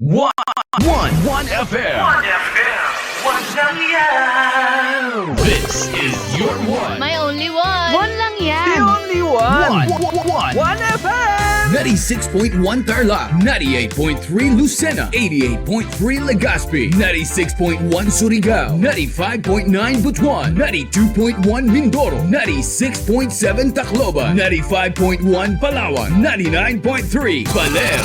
One FM. One FM. One lang yan. This is your one. My only one. One lang yan. only one. One FM. 96.1 Tarlac, 98.3 Lucena, 88.3 Legazpi, 96.1 Surigao, 95.9 Butuan, 92.1 Mindoro, 96.7 Tacloban, 95.1 Palawan, 99.3 Baler.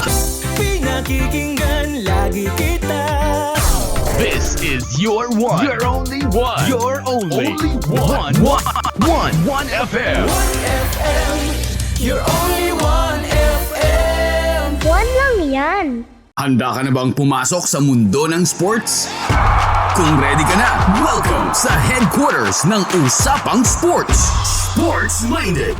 Pinakikinggan lagi kita. This is your one. Your only one. Your only one. One FM. FM, you're only one FM. One lang yan. Handa ka na bang pumasok sa mundo ng sports? Kung ready ka na, welcome sa headquarters ng Usapang Sports. Sports Minded.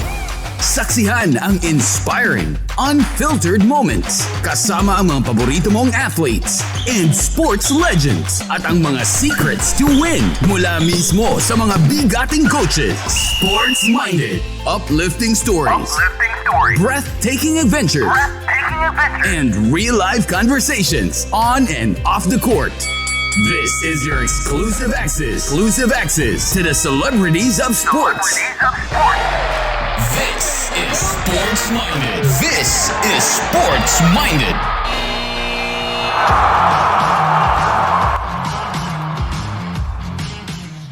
Saksihan ang inspiring, unfiltered moments kasama ang mga paborito mong athletes and sports legends at ang mga secrets to win mula mismo sa mga bigating coaches. Sports Minded. Uplifting stories. Breathtaking adventures. And real-life conversations on and off the court. This is your exclusive access to the celebrities of sports. This is Sports Minded. This is Sports Minded.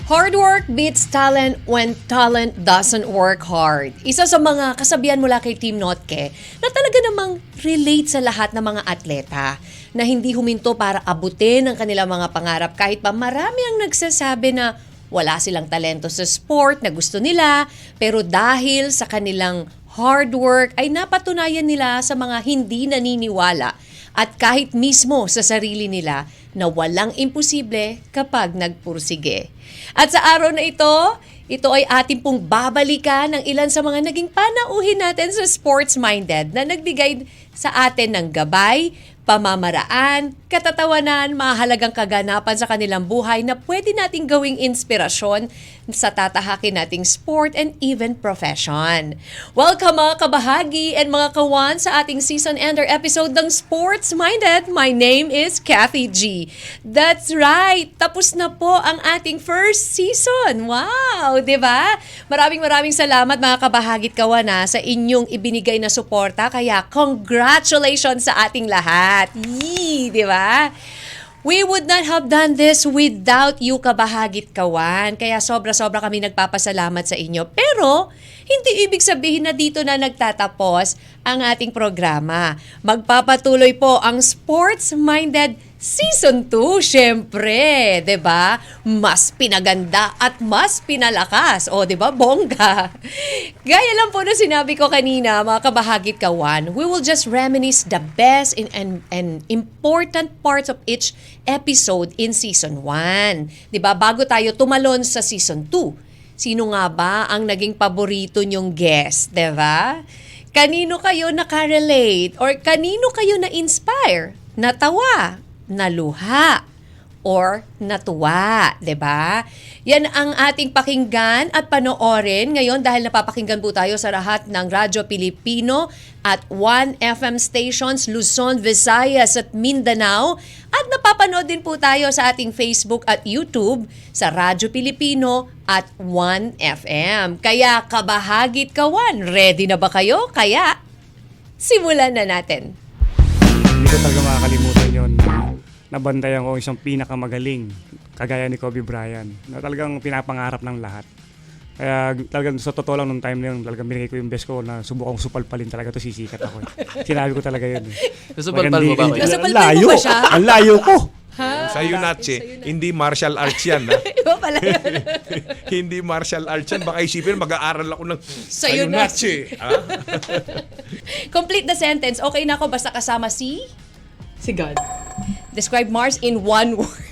Hard work beats talent when talent doesn't work hard. Isa sa mga kasabihan mula kay Team Notke na talaga namang relate sa lahat ng mga atleta na hindi huminto para abutin ang kanilang mga pangarap kahit pa marami ang nagsasabi na wala silang talento sa sport na gusto nila pero dahil sa kanilang hard work ay napatunayan nila sa mga hindi naniniwala at kahit mismo sa sarili nila na walang imposible kapag nagpursige. At sa araw na ito ay ating pong babalikan ng ilan sa mga naging panauhin natin sa Sports Minded na nagbigay sa atin ng gabay, pamamaraan, katatawanan, mahalagang kaganapan sa kanilang buhay na pwede nating gawing inspirasyon sa tatahakin nating sport and even profession. Welcome mga kabahagi and mga kawan sa ating season ender episode ng Sports Minded. My name is Kathy G. That's right, tapos na po ang ating first season. Wow, di ba? Maraming salamat mga kabahagi at kawana sa inyong ibinigay na suporta. Kaya congratulations sa ating lahat. Yee, di ba? We would not have done this without you, kabahagit kawan. Kaya sobra-sobra kami nagpapasalamat sa inyo. Pero, hindi ibig sabihin na dito na nagtatapos ang ating programa. Magpapatuloy po ang Sports Minded Season 2, syempre, 'di ba? Mas pinaganda at mas pinalakas. O, 'di ba? Bongga. Gaya lang po na sinabi ko kanina, mga kabahagit kawan, we will just reminisce the best and important parts of each episode in Season 1. 'Di ba? Bago tayo tumalon sa Season 2. Sino nga ba ang naging paborito nyong guest, 'di ba? Kanino kayo nakarelate or kanino kayo na-inspire, natawa, naluha, or natuwa, 'di ba? Yan ang ating pakinggan at panoorin ngayon dahil napapakinggan po tayo sa lahat ng Radyo Pilipino at 1FM stations Luzon, Visayas at Mindanao at napapanood din po tayo sa ating Facebook at YouTube sa Radyo Pilipino at 1FM. Kaya kabahagit kawan, ready na ba kayo? Kaya simulan na natin. Hindi ko talaga makakalimutan yun. Nabantayan ko isang pinakamagaling, kagaya ni Kobe Bryant, na talagang pinapangarap ng lahat. Kaya talagang sa totoo lang nung time na yun, talagang binigay ko yung best ko na subukang supalpalin talaga to, sisikat ako. Sinabi ko talaga yun. Nasupalpal mo ba ko? Nasupalpal mo ba siya? Ang layo ko! Sa Yunatse, hindi martial arts yan. Ha? Iba pala yun. Hindi martial arts yan. Baka isipin, mag-aaral ako ng Sa Yunatse. Complete the sentence. Okay na ako basta kasama si God. Describe Mars in one word.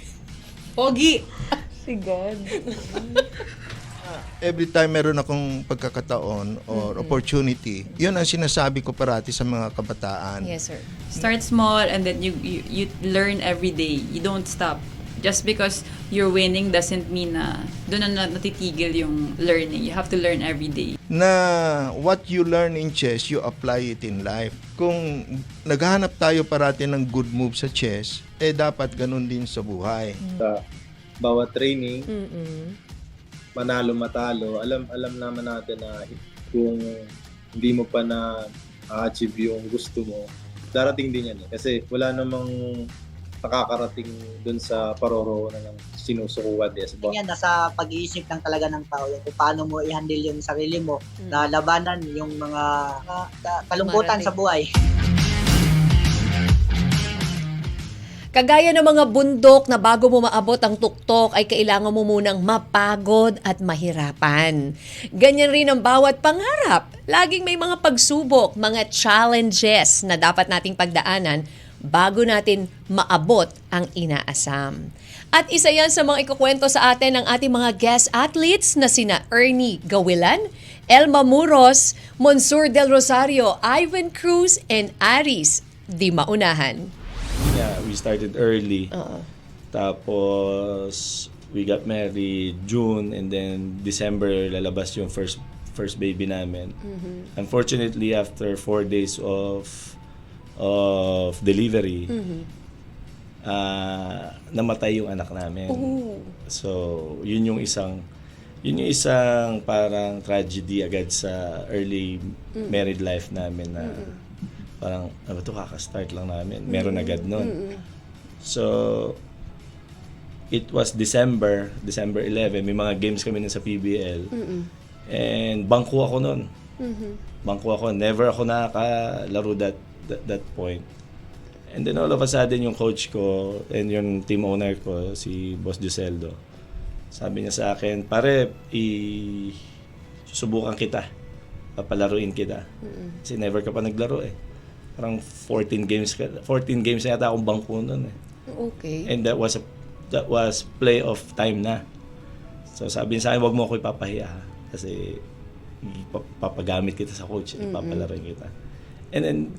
Pogi. Si God. Every time meron akong pagkakataon or opportunity, yun ang sinasabi ko parati sa mga kabataan. Yes, sir. Start small and then you learn every day. You don't stop. Just because you're winning doesn't mean na doon na natitigil yung learning. You have to learn every day. Na what you learn in chess, you apply it in life. Kung naghahanap tayo parati ng good move sa chess, dapat ganun din sa buhay. Sa bawat training, manalo matalo, alam naman natin na kung hindi mo pa na achieve yung gusto mo, darating din yan kasi wala namang nakakarating dun sa paroro na ng sinusukuan din sa Yan, nasa pag-iisip lang talaga ng tao yan kung paano mo i-handle yung sarili mo na labanan yung mga kalungkutan sa buhay. Kagaya ng mga bundok na bago mo maabot ang tuktok ay kailangan mo munang mapagod at mahirapan. Ganyan rin ang bawat pangarap. Laging may mga pagsubok, mga challenges na dapat nating pagdaanan bago natin maabot ang inaasam. At isa yan sa mga ikukwento sa atin ng ating mga guest athletes na sina Ernie Gawilan, Elma Muros, Monsur Del Rosario, Ivan Cruz, and Aris Di Maunahan. Yeah, we started early. Tapos we got married June and then December lalabas yung first baby namin. Unfortunately, after 4 days of delivery, namatay yung anak namin. So, yun yung isang parang tragedy agad sa early married life namin na parang, kaka-start lang namin. Meron agad nun. So, it was December 11. May mga games kami nun sa PBL. And bangko ako nun. Bangko ako. Never ako nakakalaro that point. And then all of a sudden, yung coach ko and yung team owner ko, si Boss Giseldo, sabi niya sa akin, pare, susubukan kita. Papalaruin kita. Kasi never ka pa naglaro eh. Parang 14 games na yata akong bangko nun eh. Okay. And that was playoff time na. So sabi niya sa akin, wag mo ako ipapahiya ha? Kasi papagamit kita sa coach, ipapalaruin kita. And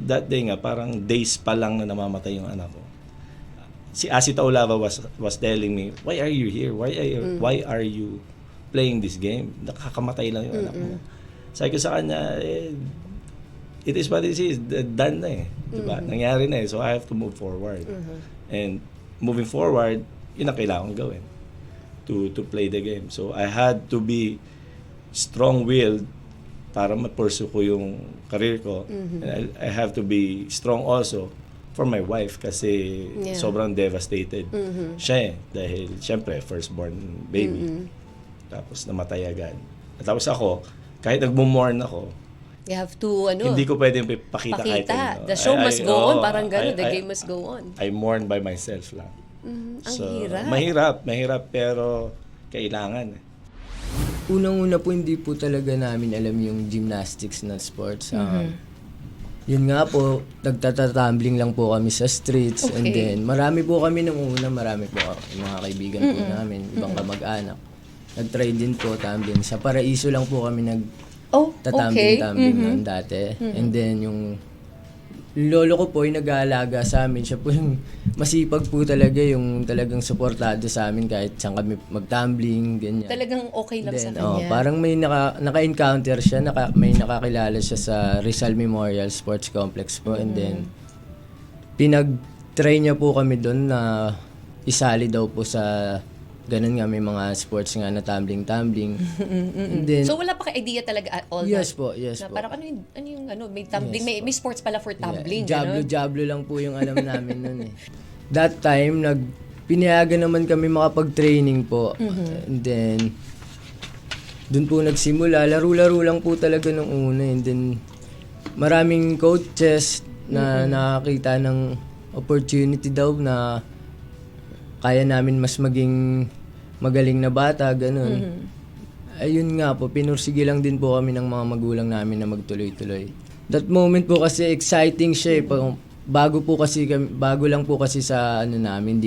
that day nga, parang days pa lang na namamatay yung anak ko. Si Asi Taulava was telling me, why are you here? Why are you playing this game? Nakakamatay lang yung anak mo. Sabi ko sa kanya, it is what it is. Done na eh. Diba? Nangyari na eh. So I have to move forward. And moving forward, yun ang kailangan gawin to play the game. So I had to be strong-willed para ma-pursue ko yung career ko. And I have to be strong also for my wife kasi sobrang devastated siya eh. Dahil syempre, firstborn baby. Tapos namatay agad. At tapos ako, kahit nagmo-mourn ako, you have to, hindi ko pwedeng pakita kahit ano. The show must go on, parang gano'n. The game must go on. I mourn by myself lang. Ang hirap. Mahirap pero kailangan. Unang-una po, hindi po talaga namin alam yung gymnastics na sports. Yun nga po, nagtatatumbling lang po kami sa streets. And then, marami po kami nung una, marami po mga kaibigan po namin, ibang kamag-anak. Nag-try din po tumbling. Sa Paraiso lang po kami tatambling noon dati. And then, yung lolo ko po yung nag-aalaga sa amin. Siya po yung masipag po talaga, yung talagang suportado sa amin kahit saan kami mag-tumbling, ganyan. Talagang okay lang sa kanya. Parang may naka-encounter siya, may nakakilala siya sa Rizal Memorial Sports Complex po. And then, pinag-try niya po kami doon na isali daw po sa ganun nga, may mga sports nga na tumbling. And then, so wala pa ka-idea talaga at all? Yes po. Parang ano yung may tumbling, may sports pala for tumbling. Jablo lang po yung alam namin nun eh. That time, pinayagan naman kami makapag-training po. And then, dun po nagsimula. Laro-laro lang po talaga nung una. And then, maraming coaches na nakakita ng opportunity daw na kaya namin mas maging magaling na bata, ganun. Ayun nga po, pinursige lang din po kami ng mga magulang namin na magtuloy-tuloy. That moment po kasi exciting siya eh. Bago lang po kasi sa namin,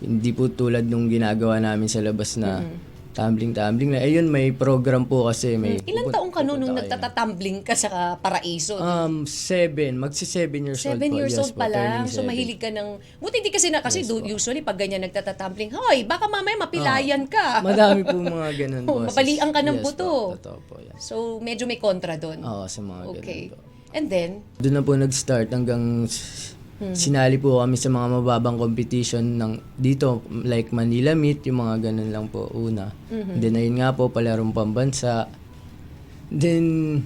hindi po tulad nung ginagawa namin sa labas na tumbling na. Ayun, may program po kasi. Ilang taong ka nung nagtatatumbling ka sa Paraiso? 7. Magsi-7 years old 7 po. years Yes old po, pa lang. turning So 7. mahilig ka ng... Buti hindi kasi usually pag ganyan nagtatatumbling, hoy, baka mamaya mapilayan ka. Madami po mga ganun po. Mabalian ka ng Yes buto. po, totoo po. Yes. So medyo may kontra doon. Oo, sa mga Okay. ganun po. And then? Doon na po nag-start hanggang sinali po kami sa mga mababang competition ng dito, like Manila Meet, yung mga ganun lang po una. Then ayun nga po, palarong pambansa. Then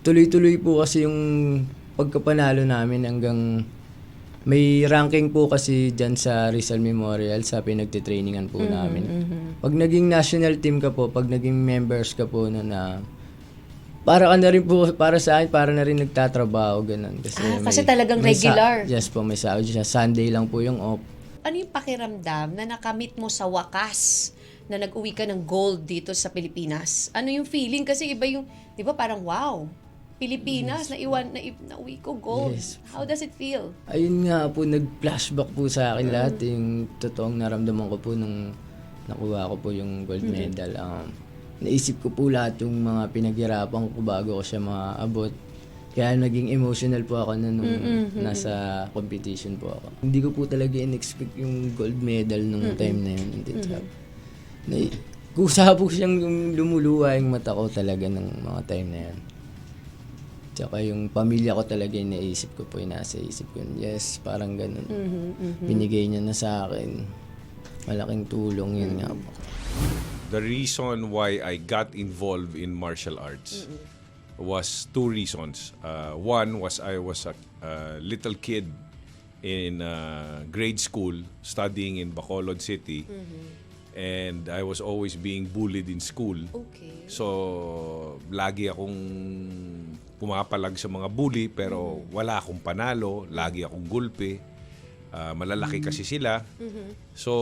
tuloy-tuloy po kasi yung pagkapanalo namin hanggang may ranking po kasi dyan sa Rizal Memorial sa pinagtitrainingan po namin. Pag naging national team ka po, pag naging members ka po na para ka na rin po, para sa akin, para na rin nagtatrabaho, ganun. Kasi talagang regular. Yes po, may sahod siya. Sunday lang po yung off. Ano yung pakiramdam na nakamit mo sa wakas na nag-uwi ka ng gold dito sa Pilipinas? Ano yung feeling? Kasi iba yung, di ba parang wow, Pilipinas, nauwi ko gold. Yes. How does it feel? Ayun nga po, nag-flashback po sa akin lahat. Yung totoong naramdaman ko po nung nakuha ko po yung gold medal. Naisip ko po lahat yung mga pinaghirapan ko bago ko siya maabot. Kaya naging emotional po ako nung nasa competition po ako. Hindi ko po talaga in-expect yung gold medal nung time na yun. Kusa po siyang lumuluwa yung mata ko talaga ng mga time na yun. Tsaka yung pamilya ko talaga yung naisip ko po, yung nasa isip ko. Yes, parang ganun. Binigay niya na sa akin. Malaking tulong yun nga po. The reason why I got involved in martial arts was 2 reasons. One was I was a little kid in grade school studying in Bacolod City, and I was always being bullied in school. Okay. So, lagi akong pumapalag sa mga bully pero wala akong panalo, lagi akong gulpi. Malalaki kasi sila. So,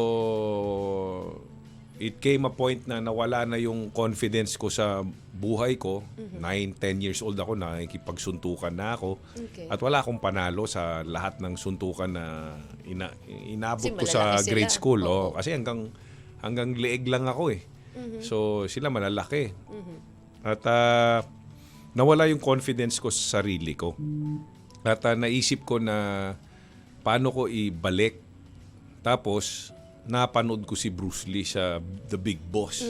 it came a point na nawala na yung confidence ko sa buhay ko. 9-10 years old ako, nakikipagsuntukan na ako. Okay. At wala akong panalo sa lahat ng suntukan na inabot ko Kasi sa malalaki grade sila. school. Oo. Kasi hanggang leeg lang ako eh. So sila malalaki. At nawala yung confidence ko sa sarili ko. At naisip ko na paano ko ibalik. Tapos napanood ko si Bruce Lee sa The Big Boss,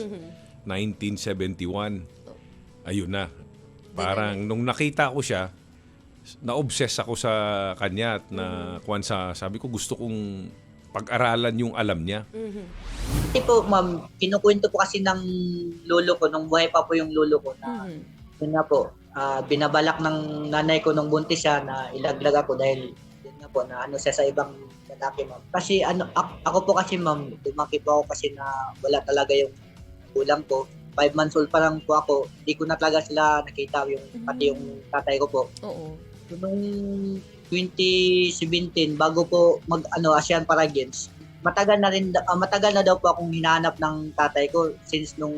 1971. Ayun na. Parang nung nakita ko siya, na-obsess ako sa kanya at sabi ko gusto kong pag-aralan yung alam niya. Kasi po, ma'am, kinukwento po kasi ng lolo ko, nung buhay pa po yung lolo ko, na yun nga po, binabalak ng nanay ko nung buntis siya na ilaglag ako dahil yun nga po, na ano siya sa ibang lalaki, ma'am. Kasi ako po kasi, ma'am, lumaki po ako kasi na wala talaga yung kulang ko. 5 months old pa lang po ako, hindi ko na talaga sila nakita, pati yung tatay ko po. Oo. So, nung 2017, bago po Asian Para Games, matagal na daw po akong hinahanap ng tatay ko since nung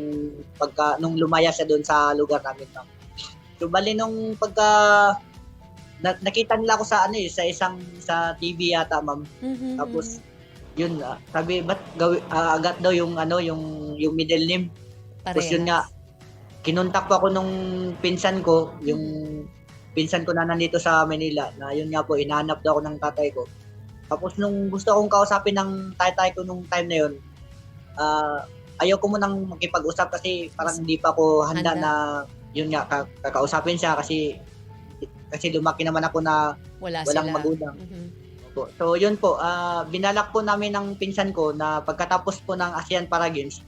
lumaya siya doon sa lugar namin, ma'am. So bali nung nakita nila ako sa TV yata, ma'am. Tapos yun, sabi ba't agad daw yung middle name. Tapos yun nga, kinontak po ako nung pinsan ko, yung pinsan ko na nandito sa Manila, na yun nga po, inahanap daw ako ng tatay ko. Tapos nung gusto kong kausapin ng tatay ko nung time na yun, ayaw ko munang makipag-usap kasi parang hindi pa ako handa na yun nga, kakausapin siya kasi lumaki naman ako na walang magulang. So yun po, binalak po namin ng pinsan ko na pagkatapos po ng Asian Para Games,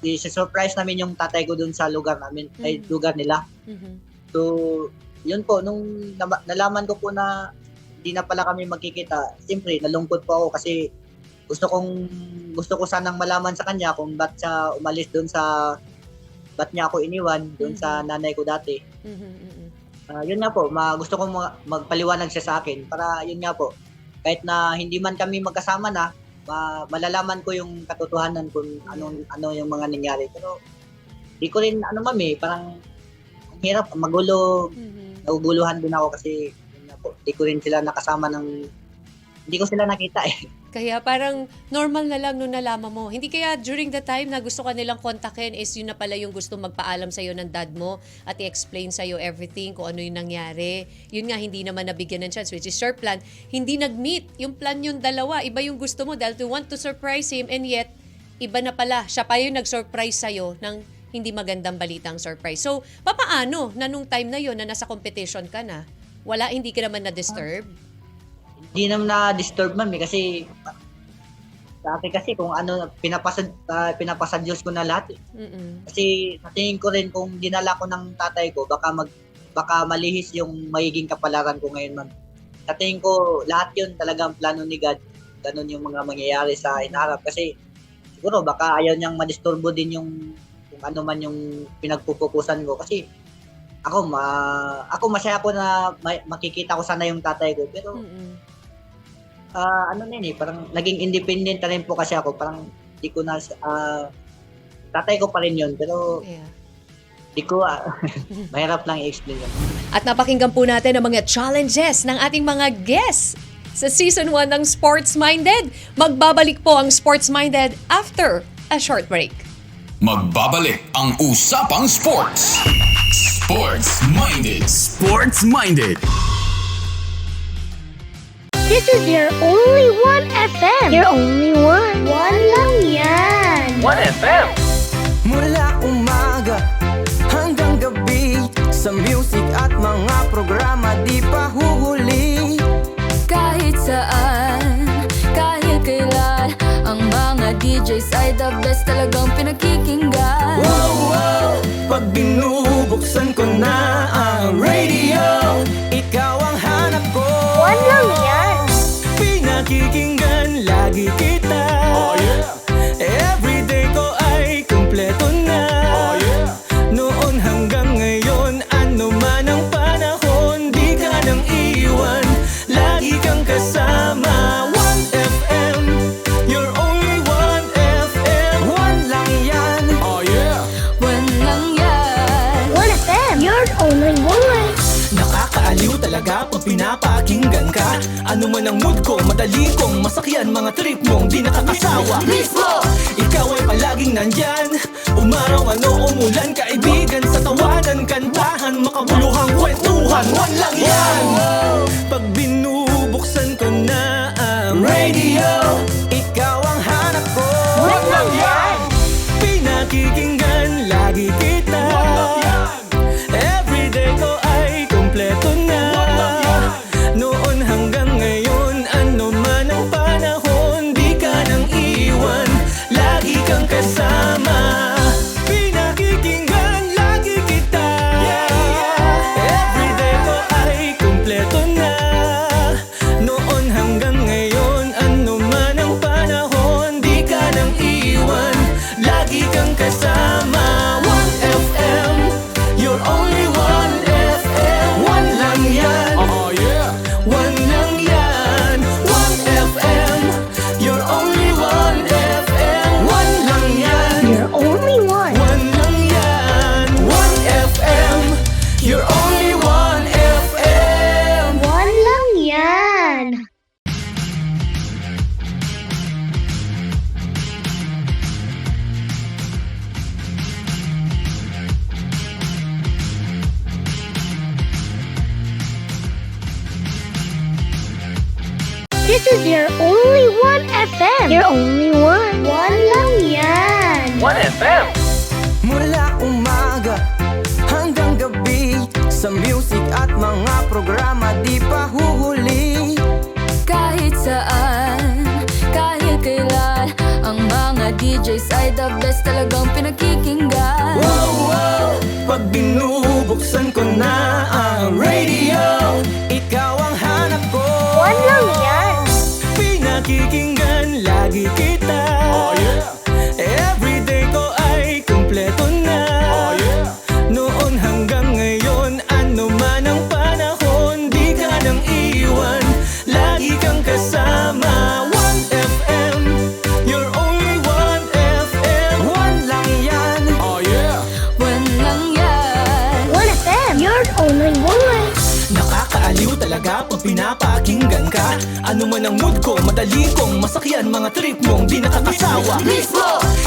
i-surprise namin yung tatay ko dun sa lugar namin, ay lugar nila. So yun po, nung nalaman ko po na hindi na pala kami magkikita, siyempre nalungkot po ako kasi gusto ko sanang malaman sa kanya kung ba't siya umalis doon ba't niya ako iniwan doon sa nanay ko dati. Yun nga po, gusto kong magpaliwanag siya sa akin para yun nga po, kahit na hindi man kami magkasama na, malalaman ko yung katotohanan kung ano yung mga nangyari. Pero di ko rin parang ang hirap, magulo, naguguluhan din ako kasi yun nga po, di ko rin sila nakasama ng Hindi ko sila nakita eh. Kaya parang normal na lang nung nalaman mo. Hindi kaya during the time na gusto ka nilang kontakin is yun na pala yung gusto magpaalam sa'yo ng dad mo at i-explain sa'yo everything kung ano yung nangyari. Yun nga, hindi naman nabigyan ng chance, which is your plan. Hindi nag-meet. Yung plan yung dalawa. Iba yung gusto mo dahil you want to surprise him and yet, iba na pala. Siya pa yung nag-surprise sa'yo ng hindi magandang balitang surprise. So, papaano na nung time na yun na nasa competition ka na? Wala, hindi ka naman na-disturb? Hindi naman na-disturb man kasi dati kasi kung ano, pinapasadyos ko na lahat eh. Kasi sa tingin ko rin kung dinala ko ng tatay ko, baka malihis yung magiging kapalaran ko ngayon man. Sa tingin ko, lahat yun talagang plano ni God. Ganun yung mga mangyayari sa inaharap. Kasi siguro baka ayaw niyang madisturbo din yung kung ano man yung pinagpupukusan ko. Kasi ako masaya ko na makikita ko sana yung tatay ko. Pero ano na yun eh, parang naging independent na rin po kasi ako. Parang di ko na, tatay ko pa rin yun. Pero di ko, mahirap lang i-explain yun. At napakinggan po natin ang mga challenges ng ating mga guests sa Season 1 ng Sports Minded. Magbabalik po ang Sports Minded after a short break. Magbabalik ang Usapang Sports. Sports Minded. Sports Minded. This is your only one FM. Your only one. One lang yan. 1FM. Mula umaga hanggang gabi, sa music at mga programa di pa huhuli. Kahit saan, kahit kailan, ang mga DJs ay the best, talagang pinakikinggan. Wow, wow, pag binubuksan ko na ang radio, ikaw ang hanap ko. One lang yan. Pinakikinggan lagi kita. Oh yeah. Everyday ko ay kumpleto na. Oh yeah. Noon hanggang ngayon, ano man ang panahon, di ka nang iwan, lagi kang kasama. 1FM, you're only 1FM. One lang yan. Oh yeah. One lang yan. 1FM, you're only one. Nakakaaliw talaga pag pinapakinggan ka. Ano man ang mood ko, madali kong masakyan, mga trip mong di nakakasawa. Mismo! Ikaw ay palaging nandyan, umaraw man o umulan, kaibigan sa tawanan, kantahan, makabuluhang kwentuhan. One lang yan! Pag binubuksan ko na ang radio, ikaw ang hanap ko. One lang yan. Pinakikinggan lagi kita. Everyday ko ay kumpleto na. Noon hanggang ngayon, ano man ang panahon, di ka nang iwan, lagi kang kasama. Pinakikinggan lagi kita. Everyday ko ay kumpleto na. Noon hanggang ngayon, ano man ang panahon, di ka nang iwan, lagi kang kasama. 1FM, you're only 1FM. One lang yan. Oh yeah. One lang yan. 1FM, you're only 1FM. One lang yan. You're only one. One lang yan. 1FM, you're only 1FM. One lang yan. This is your only one FM. Your only one. One lang yan. 1FM. Mula umaga hanggang gabi, sa music at mga programa di pa huhuli. Kahit saan, kahit kailan, ang mga DJs ay the best, talagang pinakikinggan. Wow, wow, pag binubuksan ko na ang radio, ikaw ang hanap ko. One lang yan. Pinakikinggan lagi kita. Oh yeah. Everyday ko ay kumpleto na. Oh yeah. Noon hanggang ngayon, ano man ang panahon, di ka nang iwan, lagi kang kasama. 1FM, you're only 1FM. One lang yan. Oh yeah. One lang yan. 1FM, you're only one. Nakakaaliw talaga pag pinapakinggan ka. Ano man Larawan ng mood ko, madali kong masakyan mga trip mong di nakakasawa.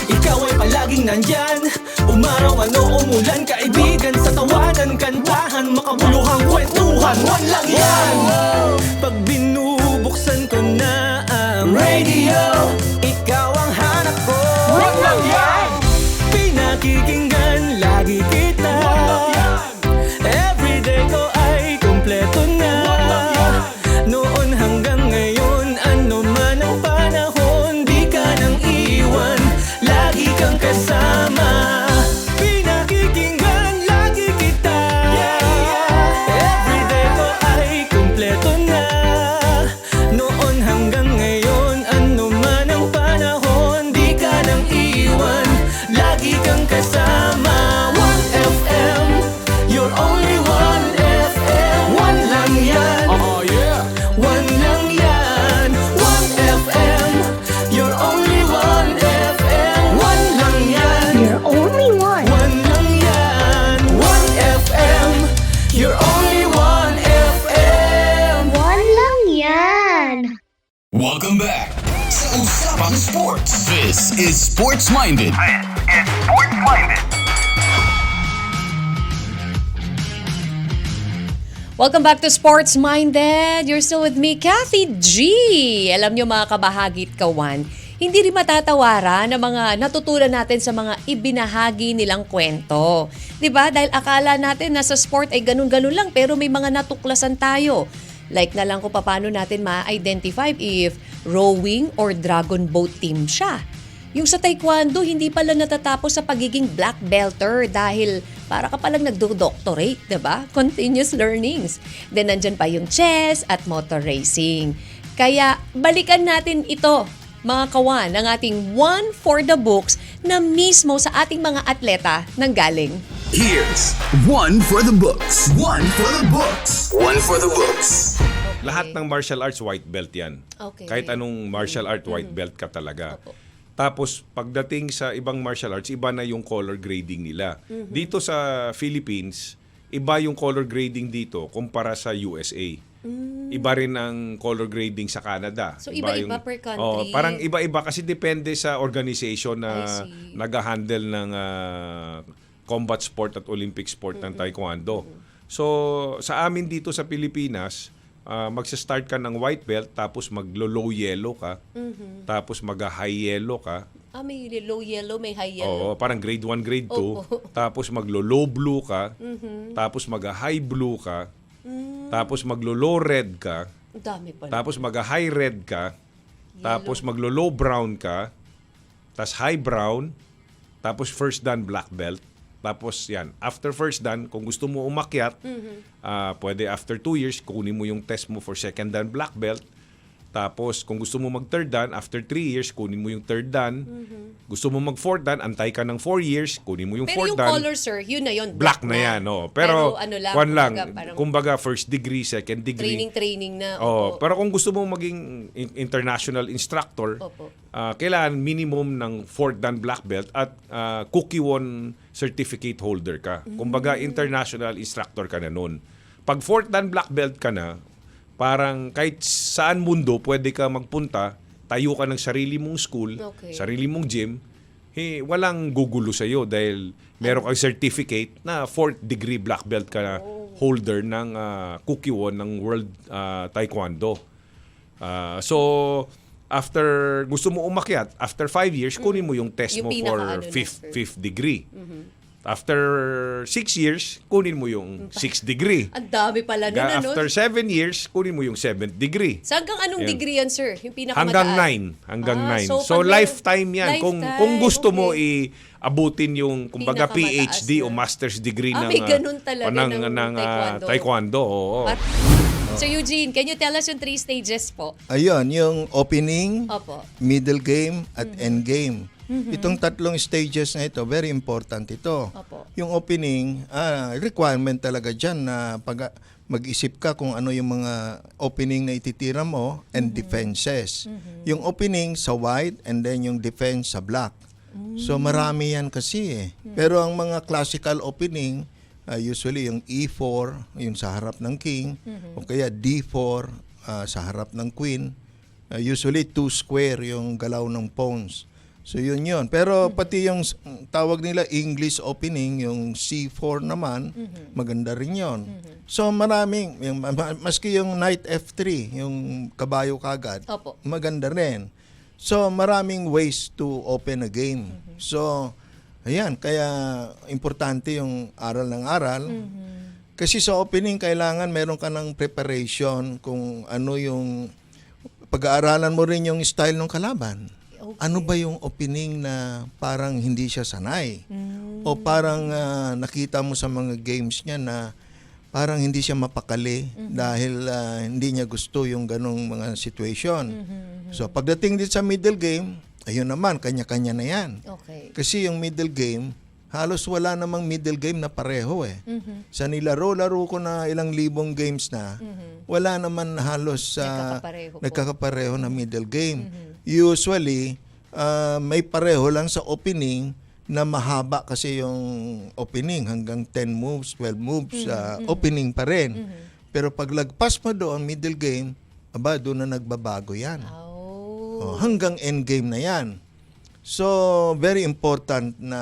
Ikaw ay palaging nandyan, umaraw man o umulan. Kaibigan sa tawanan, kantahan, makabuluhang kwentuhan. One lang yan. Pag binubuksan ko na ang radio, ikaw ang hanap ko. One lang yan. Pinakikinggan lagi kita, everyday ko ay kumpleto na. Noon hanggang ngayon, ano man ang panahon, di ka nang iwan, lagi kang kasama. Pinakikinggan lagi kita, everyday ko ay kumpleto na. Noon hanggang ngayon, ano man ang panahon, di ka nang iwan, lagi kang kasama. 1FM, you're only 1FM. One lang yan. One lang yan. 1FM, you're only 1FM. One lang yan. You're only one. One lang yan. 1FM, you're only 1FM. One lang yan. Welcome back sa Usapang Sports. This is Sports Minded. Welcome back to Sports Minded. You're still with me, Kathy G. Alam nyo mga kabahagit kawan, hindi rin matatawaran ng mga natutunan natin sa mga ibinahagi nilang kwento. 'Di ba? Dahil akala natin na sa sport ay ganun-ganun lang, pero may mga natuklasan tayo. Like na lang kung paano natin ma-identify if rowing or dragon boat team siya. Yung sa taekwondo, hindi pala natatapos sa pagiging black belter dahil para ka palang nagdo-doctorate, diba? Continuous learnings. Then nandyan pa yung chess at motor racing. Kaya balikan natin ito, mga kawan, ng ating one for the books na mismo sa ating mga atleta nanggaling. Here's one for the books. One for the books. One for the books. Lahat ng martial arts white belt yan. Okay. Kahit anong martial art white belt ka talaga. Tapos pagdating sa ibang martial arts, iba na yung color grading nila. Dito sa Philippines, iba yung color grading dito kumpara sa USA. Iba rin ang color grading sa Canada. So iba-iba per country. Oh, parang iba-iba kasi depende sa organization na nag-handle ng combat sport at Olympic sport ng Taekwondo. So sa amin dito sa Pilipinas, magsa-start ka ng white belt, tapos maglo-low yellow ka, tapos mag-high yellow ka. May low yellow, may high yellow. Oo, parang grade 1, grade 2. Tapos maglo-low blue ka, tapos mag-high blue ka, tapos maglo-low red ka, Dami pala. tapos mag-high red ka, tapos maglo-low brown ka, tapos high brown, tapos first dan black belt. Tapos yan, after first dan, kung gusto mo umakyat, pwede after 2 years, kunin mo yung test mo for second dan black belt. Tapos kung gusto mo mag third dan, after 3 years, kunin mo yung third dan. Gusto mo mag fourth dan, antay ka ng 4 years, kunin mo yung Pero fourth yung dan. color, sir, yun na yun. Black na yan, no. Pero ano lang, one lang, parang kumbaga first degree, second degree. training na. Oh, pero kung gusto mo maging international instructor, kailangan minimum ng fourth dan black belt at Cookie One certificate holder ka. Kumbaga international instructor ka na nun. Pag fourth dan black belt ka na, parang kahit saan mundo pwede ka magpunta, tayo ka ng sarili mong school, sarili mong gym, walang gugulo sa'yo dahil meron kang certificate na 4th degree black belt ka na holder ng Cookie One ng World Taekwondo. So, after gusto mo umakyat, after 5 years, kunin mo yung test mo for 5th degree. After 6 years, kunin mo yung 6th degree. Ang dami pala nun, ano? After 7 years, kunin mo yung 7th degree. So hanggang anong degree yan, sir? Yung pinakamataas? Hanggang 9. So lifetime yan. Kung gusto mo abutin yung kumbaga PhD o master's degree ng ganun talaga ng taekwondo. Oo. So Eugene, can you tell us yung 3 stages po? Ayun, yung opening, Opo. middle game, at end game. Itong tatlong stages na ito, very important ito. Opo. Yung opening, requirement talaga dyan na pag mag-isip ka kung ano yung mga opening na ititira mo and defenses. Yung opening sa white and then yung defense sa black. So marami yan kasi eh. Pero ang mga classical opening, usually yung E4, yung sa harap ng king, o kaya D4 sa harap ng queen, Usually 2 square yung galaw ng pawns. So yun. Pero pati yung tawag nila English opening, yung C4 naman, maganda rin yun. So maraming, maski yung Knight F3, yung kabayo kagad, maganda rin. So maraming ways to open a game. So ayan, kaya importante yung aral ng aral. Kasi sa opening, kailangan meron ka ng preparation kung ano yung pag-aaralan mo rin yung style ng kalaban. Ano ba yung opening na parang hindi siya sanay? O parang nakita mo sa mga games niya na parang hindi siya mapakali dahil hindi niya gusto yung ganong mga situation. So pagdating din sa middle game, ayun naman, kanya-kanya na yan. Kasi yung middle game, halos wala namang middle game na pareho eh. Sa nilaro-laro ko na ilang libong games na, wala naman halos nagkakapareho na middle game. Usually, may pareho lang sa opening na mahaba kasi yung opening hanggang 10 moves, 12 moves, opening pa rin. Pero pag lagpas mo doon, middle game, doon na nagbabago yan. Hanggang end game na yan. So, very important na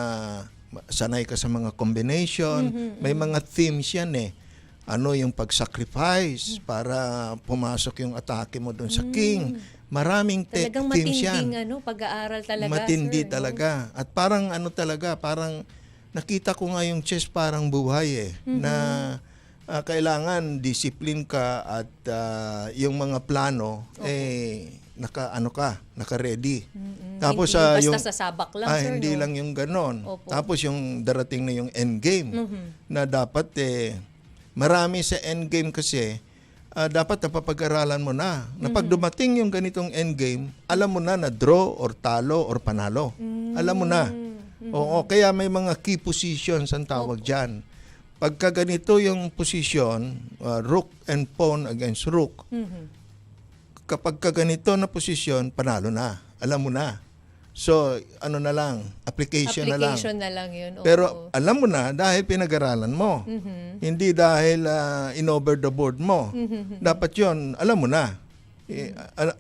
sanay ka sa mga combination. May mga themes yan eh. Ano yung pag-sacrifice para pumasok yung atake mo doon sa king. Maraming themes yan. Talagang pag-aaral talaga. Matindi talaga. At parang parang nakita ko nga yung chess parang buhay eh. Na kailangan discipline ka at yung mga plano naka-ready. Tapos hindi yung basta sasabak lang, sir. Hindi lang yung ganon. Tapos yung darating na yung end game na dapat marami sa end game kasi dapat napapag-aralan mo na. Pag dumating yung ganitong end game, alam mo na draw or talo or panalo. Alam mo na. Oo, kaya may mga key positions ang tawag dyan. Pagka ganito yung position, rook and pawn against rook, kapag ganito na posisyon, panalo na. Alam mo na. So, na lang, application na lang. Application na lang yun. Pero alam mo na dahil pinag-aralan mo. Hindi dahil in-over the board mo. Dapat yun, alam mo na.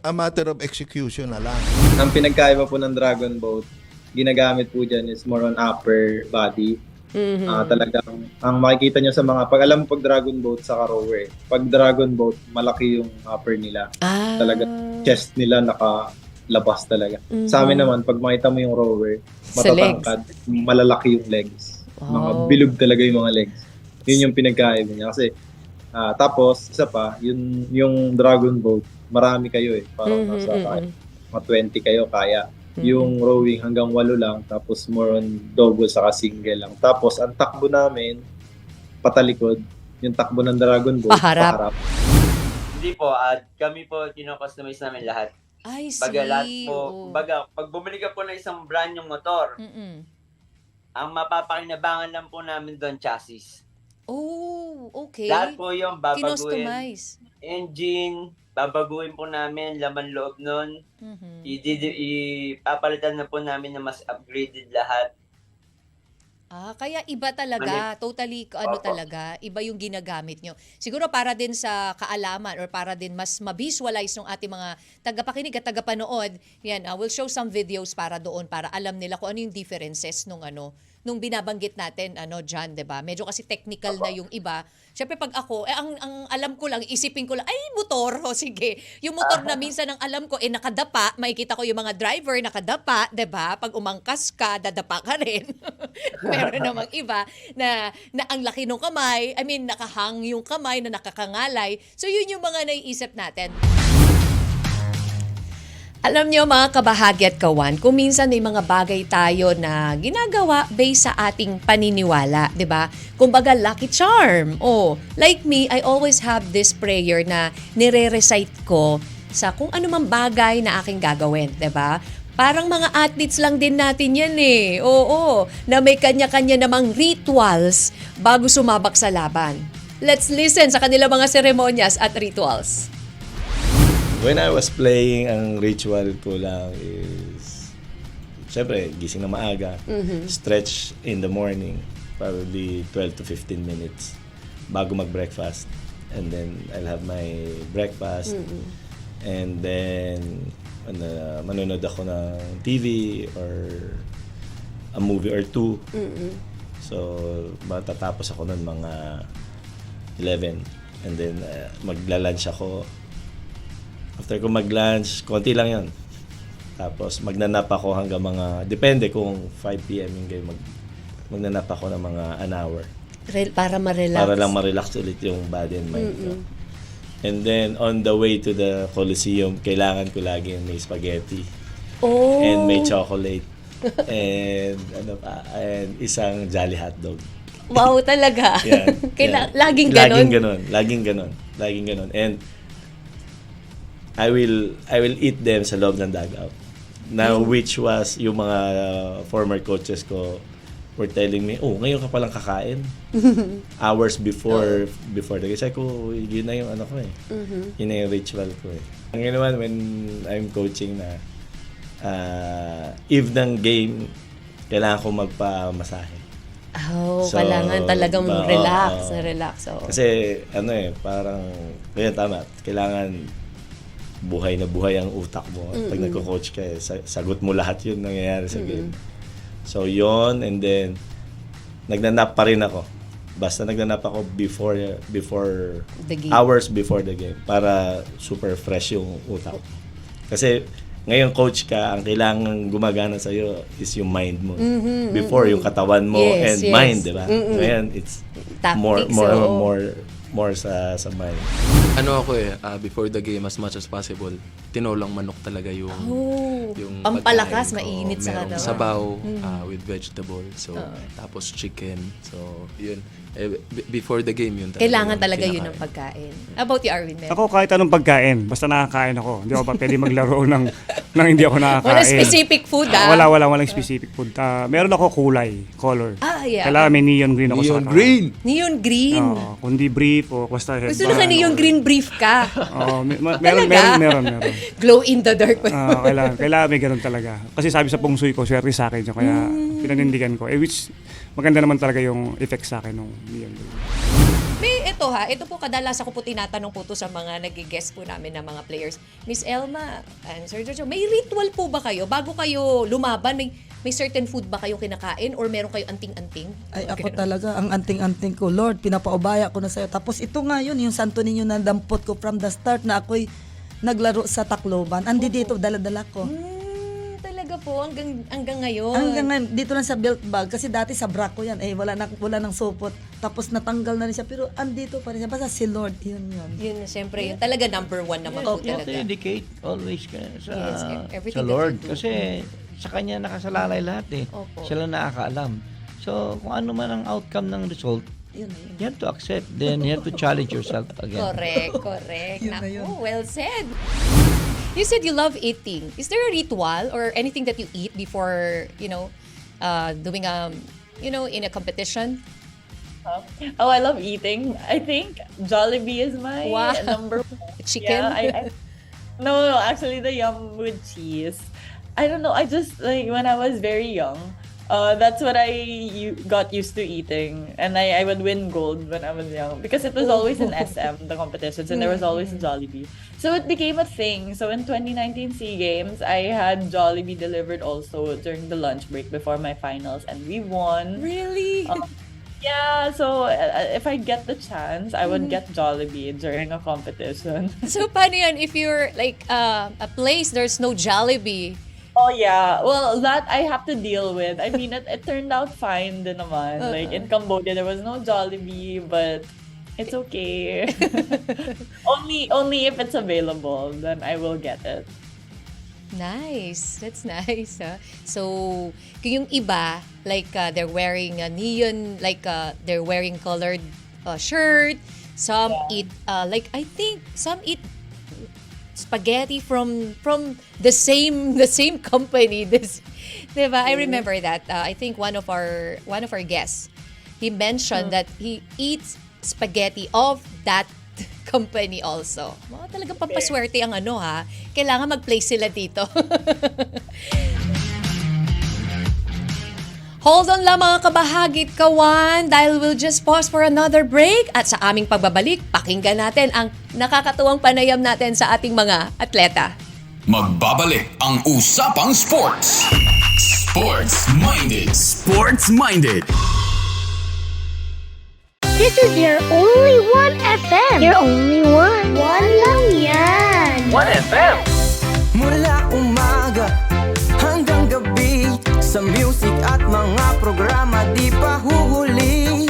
A matter of execution na lang. Ang pinagkaiba po ng Dragon Boat, ginagamit po dyan is more on upper body. Talagang, ang makikita nyo sa mga, pag alam mo pag Dragon Boat sa rower, pag Dragon Boat, malaki yung upper nila. Talaga, chest nila nakalabas talaga. Sa amin naman, pag makita mo yung rower, matatangkad, malalaki yung legs. Mga bilog talaga yung mga legs. Yun yung pinagkaiba niya. Kasi, tapos, isa pa, yung Dragon Boat, marami kayo eh. Parang nasa mga 20 kayo kaya. Yung rowing hanggang 8 lang, tapos more on double saka single lang. Tapos ang takbo namin, patalikod. Yung takbo ng Dragon Boat, paharap. Hindi po, kami po kino-customize namin lahat. I see. Baga lahat po, pag bumili ka po ng isang brand yung motor, ang mapapakinabangan lang po namin doon, chassis. Oh, okay. Lahat po yung babaguhin. Kinostomize. Engine, babaguhin po namin, laman loob nun. Ipapalitan na po namin na mas upgraded lahat. Kaya iba talaga, totally talaga, iba yung ginagamit nyo. Siguro para din sa kaalaman or para din mas ma-visualize ng ating mga tagapakinig at tagapanood, yan, we'll show some videos para doon para alam nila kung ano yung differences nung binabanggit natin John, 'di ba? Medyo kasi technical na yung iba. Syempre pag ako, ang alam ko lang, isipin ko lang, ay motor, sige. Yung motor na minsan ang alam ko nakadapa, makikita ko yung mga driver nakadapa, 'di ba? Pag umangkas ka, dadapa ka rin. Meron namang iba na ang laki ng kamay, nakahang yung kamay na nakakangalay. So yun yung mga naiisip natin. Alam nyo mga kabahagi at kawan, kung minsan may mga bagay tayo na ginagawa based sa ating paniniwala, 'di ba? Kumbaga lucky charm. Like me, I always have this prayer na nire-recite ko sa kung ano mang bagay na aking gagawin, 'di ba? Parang mga athletes lang din natin yan eh. Na may kanya-kanya namang rituals bago sumabak sa laban. Let's listen sa kanilang mga seremonyas at rituals. When I was playing, ang ritual ko lang is, syempre, gising na maaga, stretch in the morning, probably 12 to 15 minutes bago mag-breakfast. And then I'll have my breakfast. And then, manonood ako ng TV or a movie or two. So, matatapos ako nun mga 11. And then, magla-lunch ako. After ko mag-lunch, konti lang yun. Tapos, magnanap ako hanggang mga, depende kung 5 p.m. yung game, magnanap ako ng mga an hour. Para ma-relax. Para lang ma-relax ulit yung body and mind ko. And then, on the way to the Coliseum, kailangan ko lagi may spaghetti. Oh. And may chocolate. And and isang Jolly hotdog. Wow, talaga. Yeah. Laging ganon. Laging ganon. And I will eat them sa loob ng dugout. Now, which was yung mga former coaches ko were telling me, ngayon ka palang kakain. Hours before the game. Sabi ko, yun na yung ano ko eh. Yun na yung ritual ko eh. Ang naman, when I'm coaching na, eve ng game, kailangan ko magpamasahe. Kailangan talagang relax. Kasi, parang, kaya tama, kailangan buhay na buhay ang utak mo. Pag nagko-coach ka, sagot mo lahat yun nangyayari sa game. So, yon, and then, nagnanap pa rin ako. Basta nagnanap ako before the game. Hours before the game para super fresh yung utak. Kasi, ngayon coach ka, ang kailangan gumagana sa'yo is yung mind mo. Before, yung katawan mo and mind, di ba? Ngayon, it's more sa mind. Ano ako before the game, as much as possible, tinolang manok talaga yung pampalakas, pagkain. mainit sa katawan. Sabaw with vegetable, so tapos chicken. So, yun. Before the game, yun talaga. Kailangan talaga yun ang pagkain. About you, Arvin? Ako kahit anong pagkain, basta nakakain ako. Hindi ako pa pwede maglaro ng hindi ako nakakain. Walang specific food, Walang specific food. Meron ako color. Yeah. Kailangan may neon green ako sa katawan. Neon green? Kundi brief o basta headband. Gusto na neon green brief ka. Meron. Glow in the dark. Kailangan may ganun talaga. Kasi sabi sa pungsoy ko, swerte sa akin. Kaya pinanindigan ko. Which maganda naman talaga yung effect sa akin nung neon green. Ito po kadalasan ko po tinatanong po to sa mga nag-guest po namin na mga players. Miss Elma and Sir Jojo, may ritual po ba kayo? Bago kayo lumaban, may certain food ba kayong kinakain or meron kayo anting-anting? Ay, ako talaga, ang anting-anting ko, Lord, pinapaubaya ko na sa'yo. Tapos ito nga yun, yung santo ninyo na dampot ko from the start na ako'y naglaro sa Tacloban. Andi dito, dala-dala ko. Talaga po, hanggang ngayon. Hanggang ngayon, dito lang sa belt bag. Kasi dati sa bra ko yan, wala nang supot. Tapos natanggal na rin siya, pero andito pa rin siya. Basta si Lord, yun. Yun, siyempre, yun talaga number one naman po talaga. You dedicate always ka sa everything Lord. that you do. Kasi sa kanya nakasalalay lahat eh. Opo. Siya lang nakakaalam. So, kung ano man ang outcome ng result, you have to accept. Then, you have to challenge yourself again. Correct. Naku, well said. You said you love eating. Is there a ritual or anything that you eat before, doing in a competition? I love eating. I think Jollibee is my number one. Chicken? Yeah, no, actually the yum with cheese. I don't know. I just when I was very young, that's what I got used to eating, and I would win gold when I was young because it was always in SM, the competitions, and there was always Jollibee. So it became a thing. So in 2019 SEA Games, I had Jollibee delivered also during the lunch break before my finals, and we won. Really? Yeah, so if I get the chance, I would get Jollibee during a competition. So paano yan if you're a place there's no Jollibee? Oh yeah, well that I have to deal with. I mean, it turned out fine din naman. Like in Cambodia, there was no Jollibee, but it's okay. only if it's available, then I will get it. Nice. That's nice. So, kung yung iba, they're wearing a neon, they're wearing colored shirt. Some eat, I think some eat spaghetti from the same company. Diba? I remember that. I think one of our guests, he mentioned that he eats spaghetti of that company also. Talagang pampaswerte ang Kailangan mag-place sila dito. Hold on lang mga kabahagit kawan dahil we'll just pause for another break at sa aming pagbabalik, pakinggan natin ang nakakatuwang panayam natin sa ating mga atleta. Magbabalik ang Usapang Sports. Sports Minded. Sports Minded. This is your only one FM. Your only one. One lang yan. One FM. Mula umaga hanggang gabi, sa music at mga programa di pa huhuli.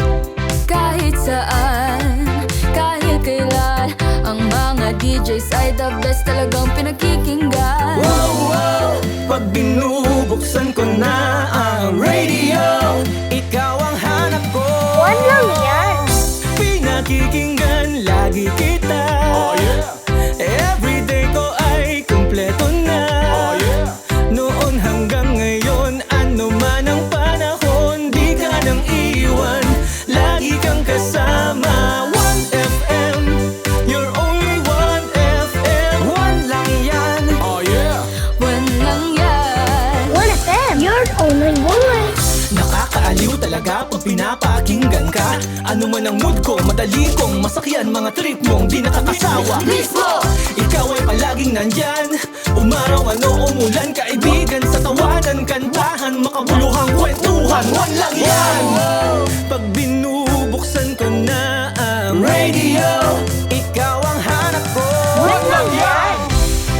Kahit saan, kahit kailan, ang mga DJs ay the best, talagang pinakikinggan. Wow, wow. Pag binubuksan ko na ang radio, ikaw ang hanap ko. One lang yan. Pinakikinggan lagi kita. Oh yeah. Everyday ko ay kumpleto na. Oh yeah. Noon hanggang ngayon, ano man ang panahon, di ka nang iwan, lagi kang kasama. 1FM, you're only 1FM. One lang yan. Oh yeah. One lang yan. 1FM, you're only one. Nakakaaliw talaga pag pinapakinggan ka. Ano man ang mood ko, madali kong masakyan, mga trip mong di nakakasawa. Mismo! Ikaw ay palaging nandyan, umaraw man o umulan, kaibigan sa tawanan, kantahan, makabuluhang kwentuhan. One lang yan. Pag binubuksan ko na ang radio, ikaw ang hanap ko. One lang yan.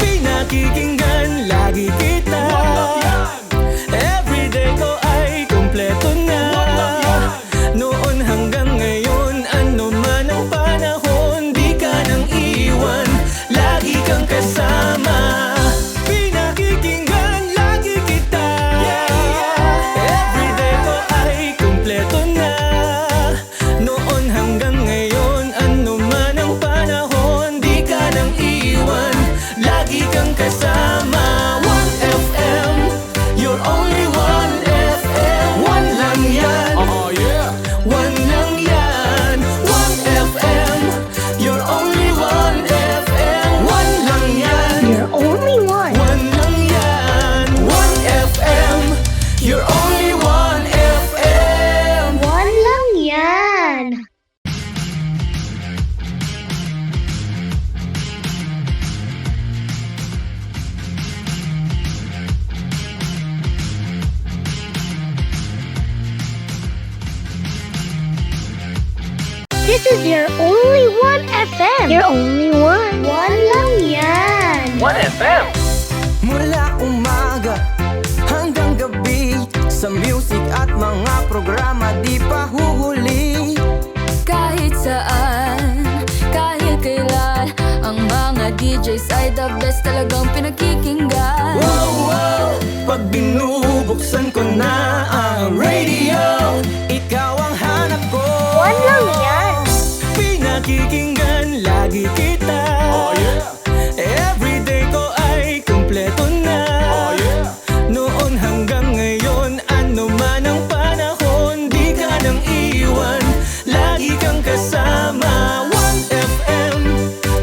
Pinakikinggan lagi kita. Everyday ko ay kumpleto na. Noon hanggang ngayon, ano man ang panahon, di ka nang iwan, lagi kang kasama. Pinakikinggan lagi kita. Everyday ko ay kumpleto na. Noon hanggang ngayon, ano man ang panahon, di ka nang iwan, lagi kang kasama. 1FM, you're only 1FM. One lang yan. Oh yeah. One lang yan. 1FM, you're only 1FM. One lang yan. You're only one. One lang yan. 1FM, you're only 1FM. One lang yan. This is your only one FM. Your only one. One lang yan. 1FM. Mula umaga hanggang gabi, sa music at mga programa di pa huhuli. Kahit saan, kahit kailan, ang mga DJs ay the best, talagang pinakikinggan. Wow, wow. Pag binubuksan ko na ang radio, ikaw ang hanap ko. One lang yan. Pinakikinggan lagi kita. Oh yeah. Everyday ko ay kumpleto na. Oh yeah. Noon hanggang ngayon, ano man ang panahon, di ka nang iwan, lagi kang kasama. 1FM,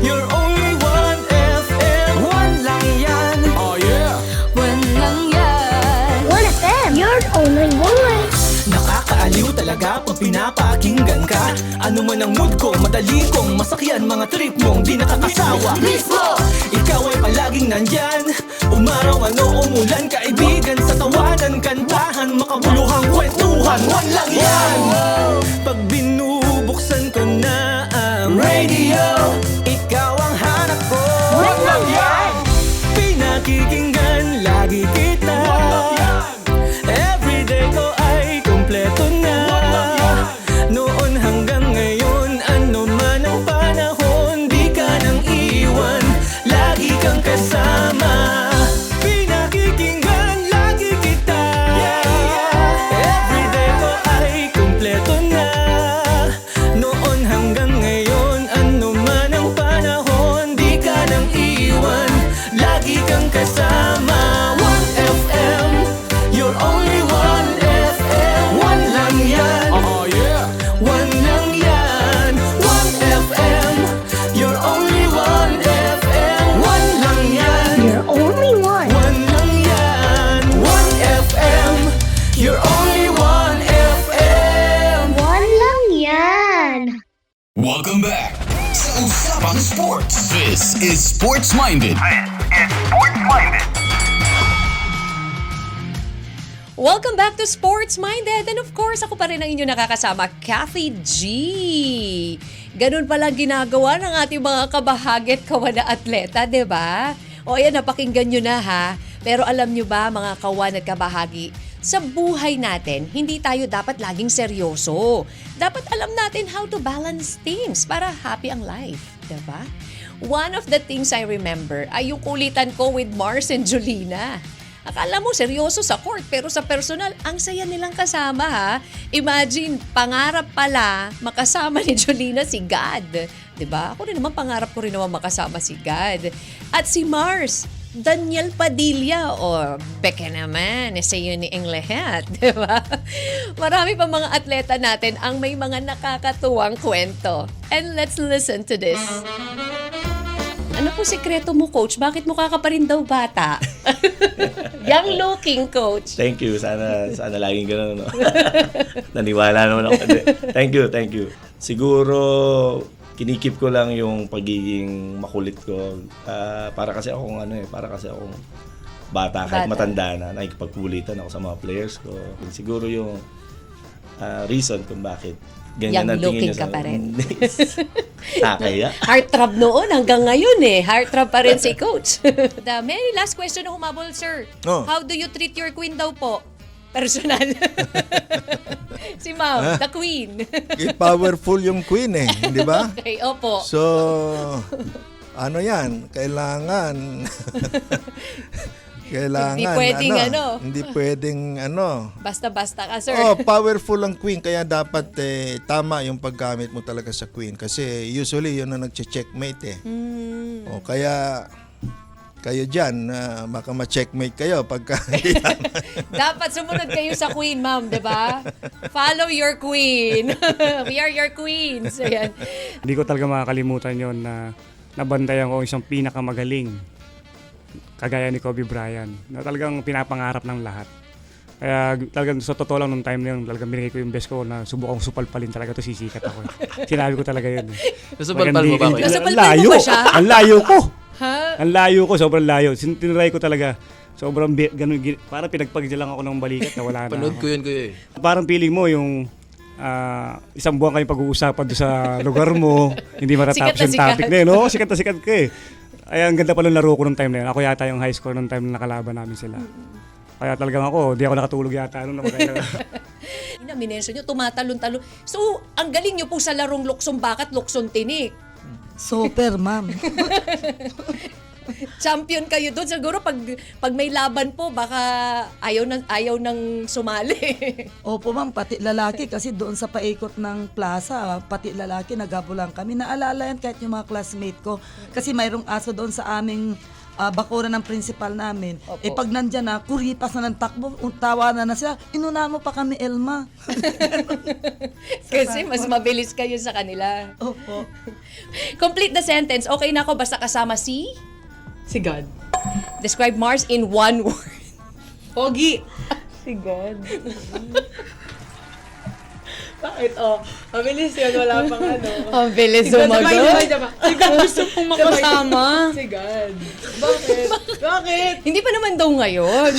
you're only 1FM. One lang yan. Oh yeah. One lang yan. 1FM, you're only one. Nakakaaliw talaga pag pinapakinggan ka. Ano man ang mood ko, madali kong masakyan, mga trip mong di nakakasawa. Mismo! Ikaw ay palaging nandyan, umaraw man o umulan, kaibigan sa tawanan, kantahan, makabuluhang kwentuhan. One lang yan. Pag binubuksan ko na ang radio, ikaw ang hanap ko. One lang yan. Pinakikinggan lagi kita. Everyday ko ay kumpleto na. Noon hanggang ngayon, ano man ang panahon, di ka nang iwan, lagi kang kasama. Pinakikinggan lagi kita. Everyday ko ay kumpleto na. Noon hanggang ngayon, ano man ang Welcome back sa Usapang Sports. This is Sports Minded. Welcome back to Sports Minded. And of course, ako pa rin ang inyo nakakasama, Kathy G. Ganun palang ginagawa ng ating mga kabahagi at kawan na atleta, di ba? O ayan, napakinggan nyo na ha. Pero alam nyo ba, mga kawan at kabahagi, sa buhay natin, hindi tayo dapat laging seryoso. Dapat alam natin how to balance things para happy ang life, diba? One of the things I remember ay yung kulitan ko with Mars and Jolina. Akala mo seryoso sa court, pero sa personal, ang saya nilang kasama ha. Imagine, pangarap pala makasama ni Jolina si God. Diba? Ako rin naman, pangarap ko rin naman makasama si God. At si Mars, Daniel Padilla, o beke naman, sa'yo ni ang lahat, di ba? Marami pa mga atleta natin ang may mga nakakatuwang kwento. And let's listen to this. Ano po sekreto mo, Coach? Bakit mukha ka pa rin daw bata? Young looking, Coach. Thank you. Sana laging gano'n. No? Naniwala naman ako. Thank you. Siguro, kinikip ko lang yung pagiging makulit ko. Para kasi akong bata, kahit matanda na, nakikipagkulitan ako sa mga players ko. And siguro yung reason kung bakit ganyan ang tingin niya sa... Young looking ka pa rin. Nakaya. Heartthrob noon hanggang ngayon eh. Heartthrob pa rin si Coach. May last question na humabol, sir. Oh. How do you treat your queen daw po? Personal. Si Ma'am, the queen. Powerful yung queen eh, di ba? Okay, opo. So, ano yan? Kailangan hindi pwedeng Hindi pwedeng basta-basta ka, sir. Powerful ang queen. Kaya dapat tama yung paggamit mo talaga sa queen. Kasi usually yun ang nagche-checkmate eh. Kaya kayo dyan, baka ma-checkmate kayo pagka Dapat sumunod kayo sa queen, ma'am, di ba? Follow your queen. We are your queens. Ayan. Hindi ko talaga makakalimutan yon na nabantayan ko isang pinakamagaling kagaya ni Kobe Bryant na talagang pinapangarap ng lahat. Kaya talagang sa totoo lang nung time na yun, talagang binigay ko yung best ko na subukang supalpalin talaga to, sisikat ako. Sinabi ko talaga yun. Nasupalpal mo ba? Nasupalpal mo ba siya? Ang layo ko. Ha? Ang layo ko, sobrang layo. Tinry ko talaga. Sobrang ganun, parang pinagpagdya lang ako ng balikat na wala na. Panood ko yun, kuya eh. Parang feeling mo yung isang buwan kayong pag-uusapan doon sa lugar mo, hindi matatapos yung topic na yun. No? Sikat na sikat ka eh. Ay, ang ganda pala ng laro ko nung time na yun. Ako yata yung high score nung time na nakalaban namin sila. Kaya talagang di ako nakatulog yata. Minention nyo, tumatalon-talon. So, ang galing nyo po sa larong luksong bakat, luksong tinik. Super, ma'am. Champion kayo doon. Siguro pag may laban po, baka ayaw nang sumali. Opo, ma'am, pati lalaki kasi doon sa paikot ng plaza, pati lalaki nagabulang kami. Naalala yan kahit yung mga classmate ko. Kasi mayroong aso doon sa aming bakuran ng principal namin. Opo. Pag nandyan na, kuripas na ng takbo, tawa na sila, inuna mo pa kami, Elma. Kasi mas mabilis kayo sa kanila. Opo. Complete the sentence. Okay na ako, basta kasama si God. Describe Mars in one word. Pogi. Si God. Bakit? Mabilis yun. Wala pang Ang bilis sumagot. Si God gusto pong makasama. Si God. Bakit? Hindi pa naman daw ngayon.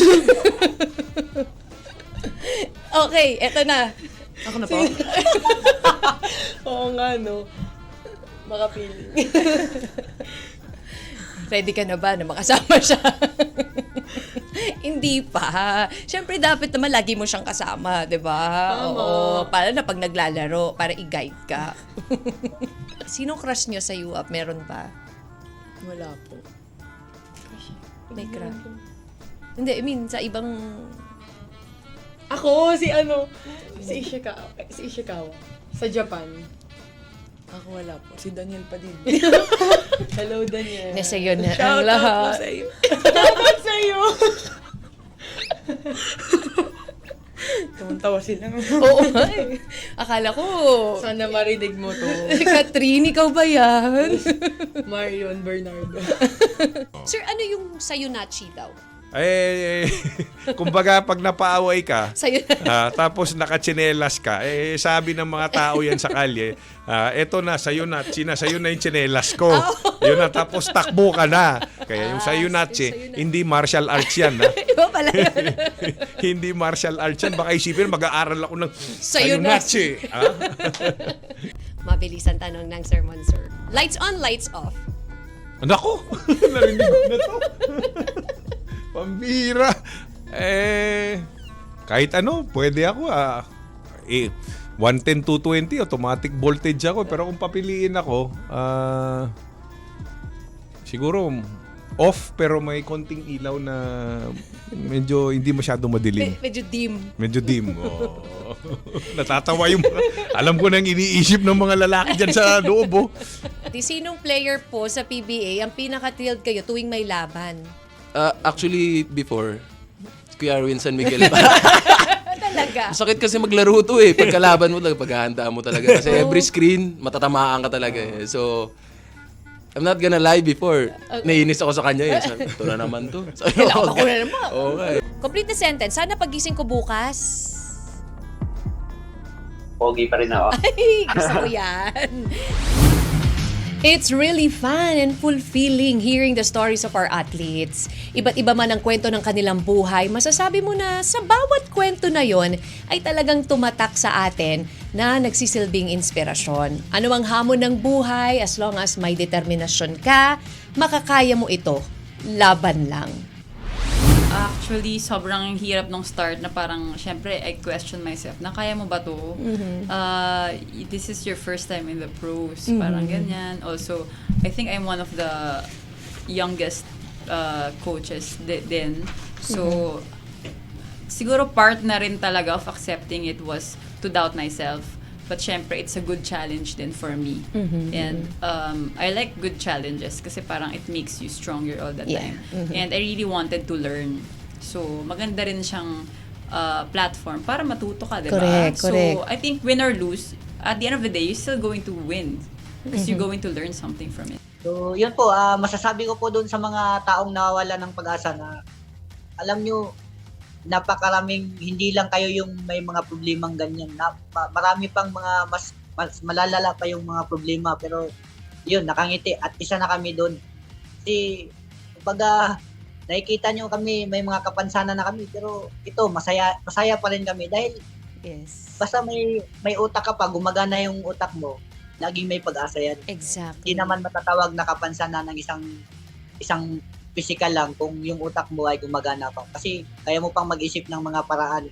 Okay, eto na. Ako na po. Oo nga, no. Makapiling. Ready ka na ba na makasama siya? Hindi pa. Siyempre, dapat naman lagi mo siyang kasama, di ba? Oo. Para na pag naglalaro, para i-guide ka. Sino crush niyo sa UAP? Meron ba? Wala po. May crush? Hindi, I mean, sa ibang... Ako, si Ishikawa. Sa Japan. Ako wala po. Si Daniel pa din. Hello, Daniel. Sa'yo na ang lahat. Shoutout sa'yo. Tumatawa sila. Oo nga eh. Akala ko... Sana marinig mo to. Catherine, ikaw ba yan? Marion Bernardo. Sir, ano yung Sayunachi daw? Kumbaga pag napaaway ka, Sa'yo tapos nakatsinelas ka, sabi ng mga tao yan sa kalye, eto na, sa'yo na yung tsinelas ko. Yun na, tapos takbo ka na. Kaya yung sa'yo na, hindi martial arts yan. Iba pala yun. Hindi martial arts yan. Baka isipin, mag-aaral ako ng Sa'yo na. sayonatsi. Mabilis ang tanong ng Sermon Sir. Lights on, lights off. Nako! Narinig ko na to. Pambira. Kahit ano, pwede ako. 110, 220, automatic voltage ako. Pero kung papiliin ako, siguro off pero may konting ilaw na medyo hindi masyado madilim. Medyo dim. Medyo dim. Oh. Natatawa yung alam ko nang iniisip ng mga lalaki dyan sa loob. Oh. Di sinong player po sa PBA ang pinaka-thrilled kayo tuwing may laban? Actually, before, Kuya Arwin San Miguel pa. Talaga? Sakit kasi maglaro to eh. Pagkalaban mo, paghahandaan mo talaga. Kasi every screen, matatamaan ka talaga eh. So, I'm not gonna lie before. Naiinis ako sa kanya eh. Sabi, ito na naman to. Kailangan ko na naman. Okay. Complete the sentence. Sana pagising ko bukas. Pogi pa rin ako. Ay, gusto ko yan. It's really fun and fulfilling hearing the stories of our athletes. Iba't iba man ang kwento ng kanilang buhay, masasabi mo na sa bawat kwento na yon ay talagang tumatak sa atin na nagsisilbing inspirasyon. Ano ang hamon ng buhay, as long as may determinasyon ka, makakaya mo ito. Laban lang. Actually, sobrang hirap nung start na parang, syempre, I question myself, na kaya mo ba to? This is your first time in the pros, parang ganyan. Also, I think I'm one of the youngest coaches din. So, siguro part na rin talaga of accepting it was to doubt myself. But syempre, it's a good challenge din for me. And I like good challenges kasi parang it makes you stronger all the time. And I really wanted to learn. So, maganda rin siyang platform para matuto ka, diba? Correct. So, I think win or lose, at the end of the day, you're still going to win. Because you're going to learn something from it. So, yun po, masasabi ko po doon sa mga taong nawala ng pag-asa na alam nyo, napakaraming, hindi lang kayo yung may mga problemang ganyan. Marami pang mga mas malalala pa yung mga problema. Pero yun, nakangiti at isa na kami doon. Kasi, kumbaga, nakikita nyo kami, may mga kapansanan na kami. Pero ito, masaya pa rin kami. Dahil, basta may utak ka pa, gumagana yung utak mo, laging may pag-asa yan. Exactly. Hindi naman matatawag na kapansanan ng isang physical lang kung yung utak mo ay gumagana pa. Kasi kaya mo pang mag-isip ng mga paraan.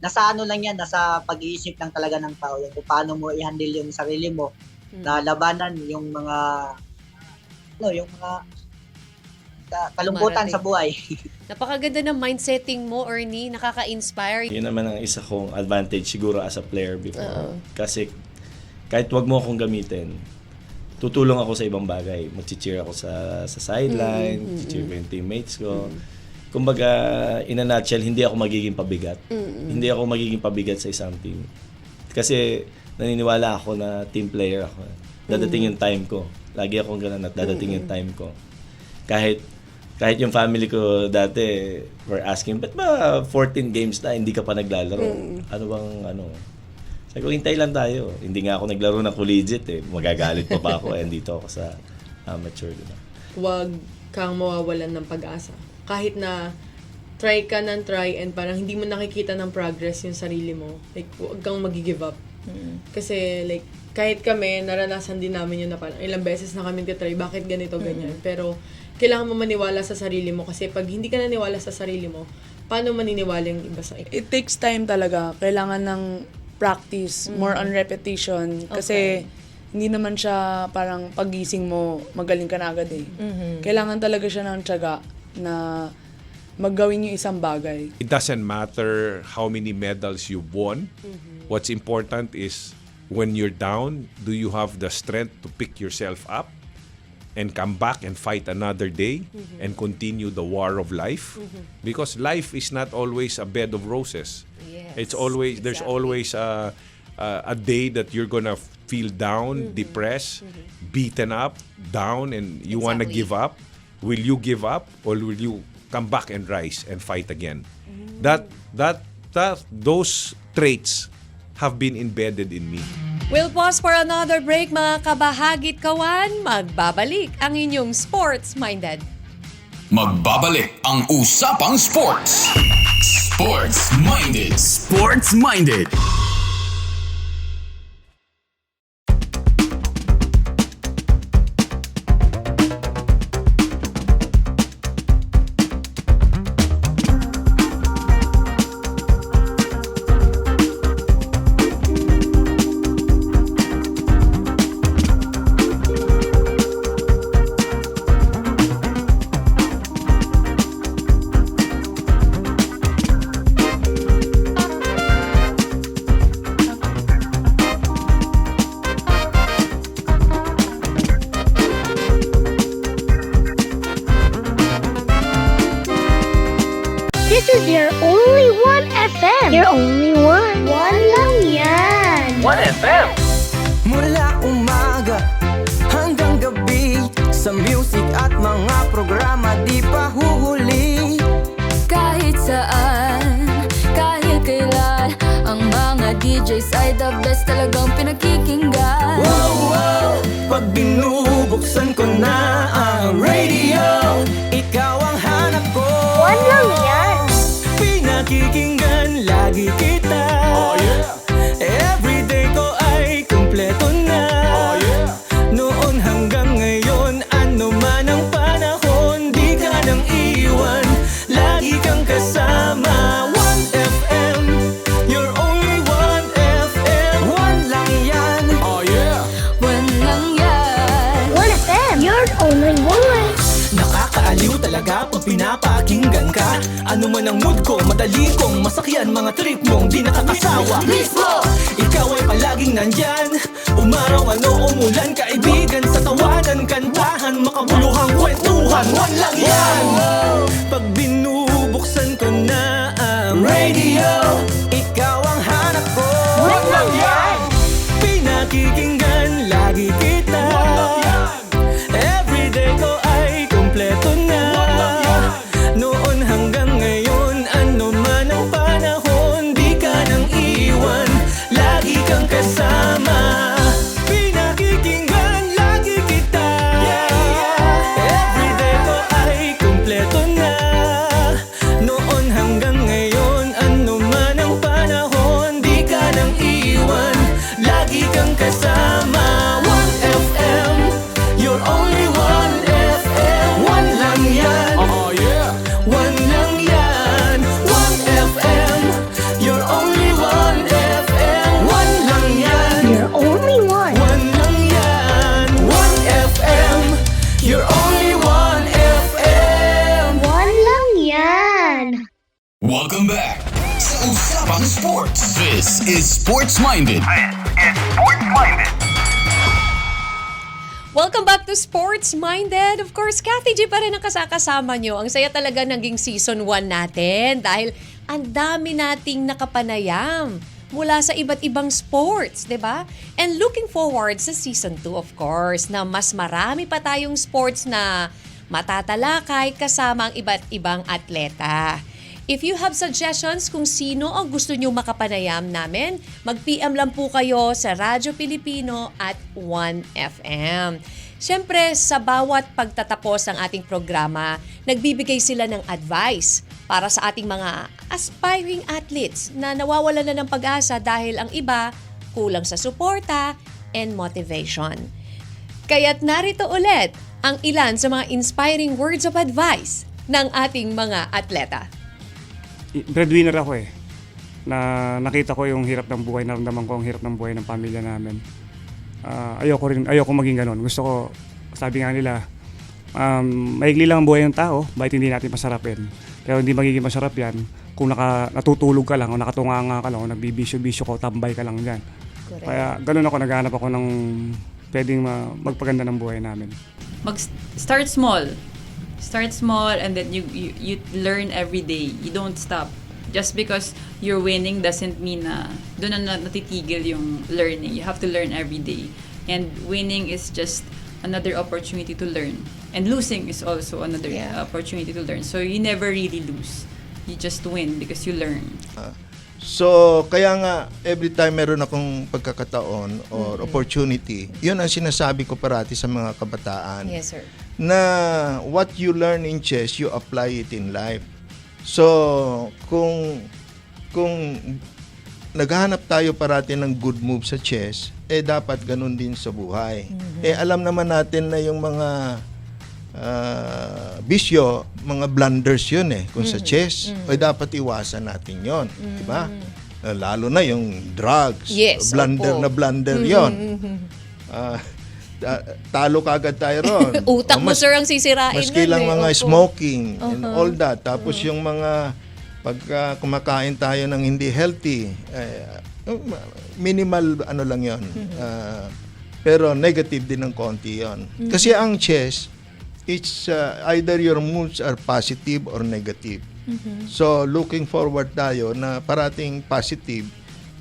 Nasa ano lang yan, nasa pag-iisip lang talaga ng tao yan. Kung paano mo i-handle yung sarili mo na labanan yung mga kalungkutan sa buhay. Napakaganda ng mindsetting mo, Ernie. Nakaka-inspire. Yun naman ang isa kong advantage siguro as a player before. Kasi kahit wag mo akong gamitin, tutulong ako sa ibang bagay. Mag-cheer ako sa sideline, cheer ko yung teammates ko. Kumbaga, in a nutshell, hindi ako magiging pabigat. Hindi ako magiging pabigat sa isang team. Kasi naniniwala ako na team player ako. Dadating yung time ko. Lagi akong ganun at dadating yung time ko. Kahit yung family ko dati were asking, ba't ba 14 games na hindi ka pa naglalaro? Ano bang Sabi ko, hintay lang tayo. Hindi nga ako naglaro ng collegiate eh. Magagalit pa ba ako? Dito ako sa amateur. Diba? Huwag kang mawawalan ng pag-asa. Kahit na try ka ng try and parang hindi mo nakikita ng progress yung sarili mo. Like, huwag kang mag-give up. Kasi like, kahit kami, naranasan din namin yun na parang ilang beses na kami try, bakit ganito, ganyan. Pero, kailangan mo maniwala sa sarili mo kasi pag hindi ka naniwala sa sarili mo, paano maniniwala yung iba sa It takes time talaga. Kailangan ng practice, more on repetition. Kasi hindi naman siya parang pagising mo, magaling ka na agad eh. Kailangan talaga siya ng tiyaga na maggawin yung isang bagay. It doesn't matter how many medals you won. What's important is when you're down, do you have the strength to pick yourself up and come back and fight another day and continue the war of life? Because life is not always a bed of roses. It's always there's always a day that you're gonna feel down, depressed, beaten up, down, and you wanna give up. Will you give up or will you come back and rise and fight again. Those traits have been embedded in me. We'll pause for another break, mga kabahagit kawan. Magbabalik ang inyong sports-minded. Magbabalik ang Usapang Sports. Sports-minded. Sports-minded. This is your only one FM. Your only one. One lang yan. One FM. Mula umaga hanggang gabi, sa music at mga programa di pa huhuli. Kahit saan, kahit kailan, ang mga DJs ay the best, talagang pinakikinggan. Wow, wow, pag binubuksan ko na ang radio, ikaw ang hanap ko. One lang yan. Pinakikinggan lagi kita. Oh yeah. Everyday ko ay kumpleto na. Oh yeah. Noon hanggang ngayon, ano man ang panahon, di ka nang iwan, lagi kang kasama. 1FM, you're only 1FM. One lang yan. Oh yeah. One lang yan. 1FM, you're only one. Nakakaaliw talaga pag pinapakinggan ka. Ano man ang mood ko, madali kong masakyan. Mga trip mong di nakakasawa mismo. Ikaw ay palaging nandyan, umaraw ano umulan, kaibigan sa tawanan, kantahan, makabuluhang kwentuhan. One lang yan. Pag binubuksan ko na ang radio, ikaw ang hanap ko. One lang yan. Pinakikinggan lagi kita. Everyday ko ay kumpleto na. Noon hanggang ngayon, ano man ang panahon, di ka nang iwan, lagi kang kasama. Pinakikinggan lagi kita. Everyday ko ay kumpleto na. Noon hanggang ngayon, ano man ang panahon, di ka nang iwan, lagi kang kasama. 1FM, you're only 1FM. One lang yan. Oh yeah. One lang yan. 1FM, you're only 1FM. One lang yan. You're only one. One lang yan. 1FM, you're only 1FM. One lang yan. Welcome back sa Usapang Sports. This is Sports-minded. Welcome back to Sports Minded. Of course, Kathy G pa rin ang kasama nyo. Ang saya talaga naging season 1 natin dahil ang dami nating nakapanayam mula sa iba't ibang sports, di ba? And looking forward sa season 2, of course, na mas marami pa tayong sports na matatalakay kasama ang iba't ibang atleta. If you have suggestions kung sino ang gusto nyo makapanayam namin, mag-PM lang po kayo sa Radyo Pilipino at 1FM. Siyempre, sa bawat pagtatapos ng ating programa, nagbibigay sila ng advice para sa ating mga aspiring athletes na nawawalan na ng pag-asa dahil ang iba kulang sa suporta and motivation. Kaya't narito ulit ang ilan sa mga inspiring words of advice ng ating mga atleta. Breadwinner ako eh. Na nakita ko yung hirap ng buhay, naramdaman ko ang hirap ng buhay ng pamilya namin. Ayoko maging ganun. Gusto ko, sabi nga nila, maigli lang ang buhay ng tao, bakit hindi natin masarapin? Pero hindi magiging masarap yan kung natutulog ka lang o nakatunganga ka lang o nagbibisyo-bisyo ka o tambay ka lang dyan. Correct. Kaya ganun ako, naghahanap ako ng pwedeng magpaganda ng buhay namin. Start small. Start small and then you learn every day. You don't stop. Just because you're winning doesn't mean na doon na natitigil yung learning. You have to learn every day. And winning is just another opportunity to learn. And losing is also another opportunity to learn. So you never really lose. You just win because you learn. So, kaya nga, every time meron akong pagkakataon or opportunity, yun ang sinasabi ko parati sa mga kabataan. Yes, sir. Na what you learn in chess, you apply it in life. So, kung naghahanap tayo parati ng good move sa chess, dapat ganun din sa buhay. Alam naman natin na yung mga bisyo, mga blunders yun kung sa chess, dapat iwasan natin yun, di ba? Lalo na yung drugs, blunder na blunder yun. Talo kagad tayo ron. Utak mo, sir, ang sisirain. Maski lang mga smoking and all that. Tapos yung mga pagka kumakain tayo ng hindi healthy, minimal ano lang yun. Pero negative din ng konti yun. Kasi ang chess, it's either your moves are positive or negative. So, looking forward tayo na parating positive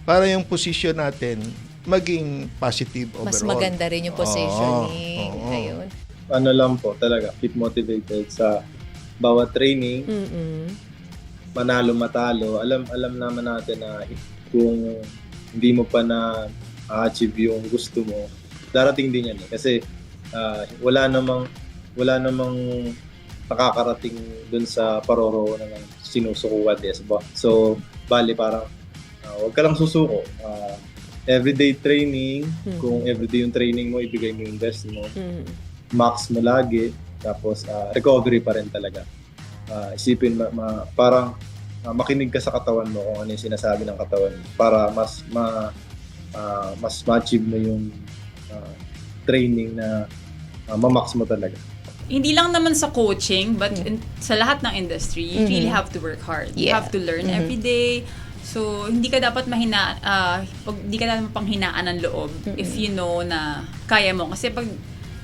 para yung position natin maging positive overall. Mas maganda rin yung positioning. Ayun. Ano lang po talaga, keep motivated sa bawat training. Manalo matalo. Alam naman natin na kung hindi mo pa na achieve yung gusto mo, darating din yan kasi wala namang nakakarating dun sa paroro na sinusukuan ba? So, bali parang huwag ka lang susuko. Everyday training, kung everyday yung training mo, ibigay mo yung best mo. Max mo lagi, tapos recovery pa rin talaga. Isipin parang makinig ka sa katawan mo kung ano yung sinasabi ng katawan mo para mas ma-achieve mo yung training na ma-max mo talaga. Hindi lang naman sa coaching, but sa lahat ng industry, you really have to work hard. You have to learn every day. So, hindi ka dapat hindi ka dapat panghinaan ng loob if you know na kaya mo. Kasi pag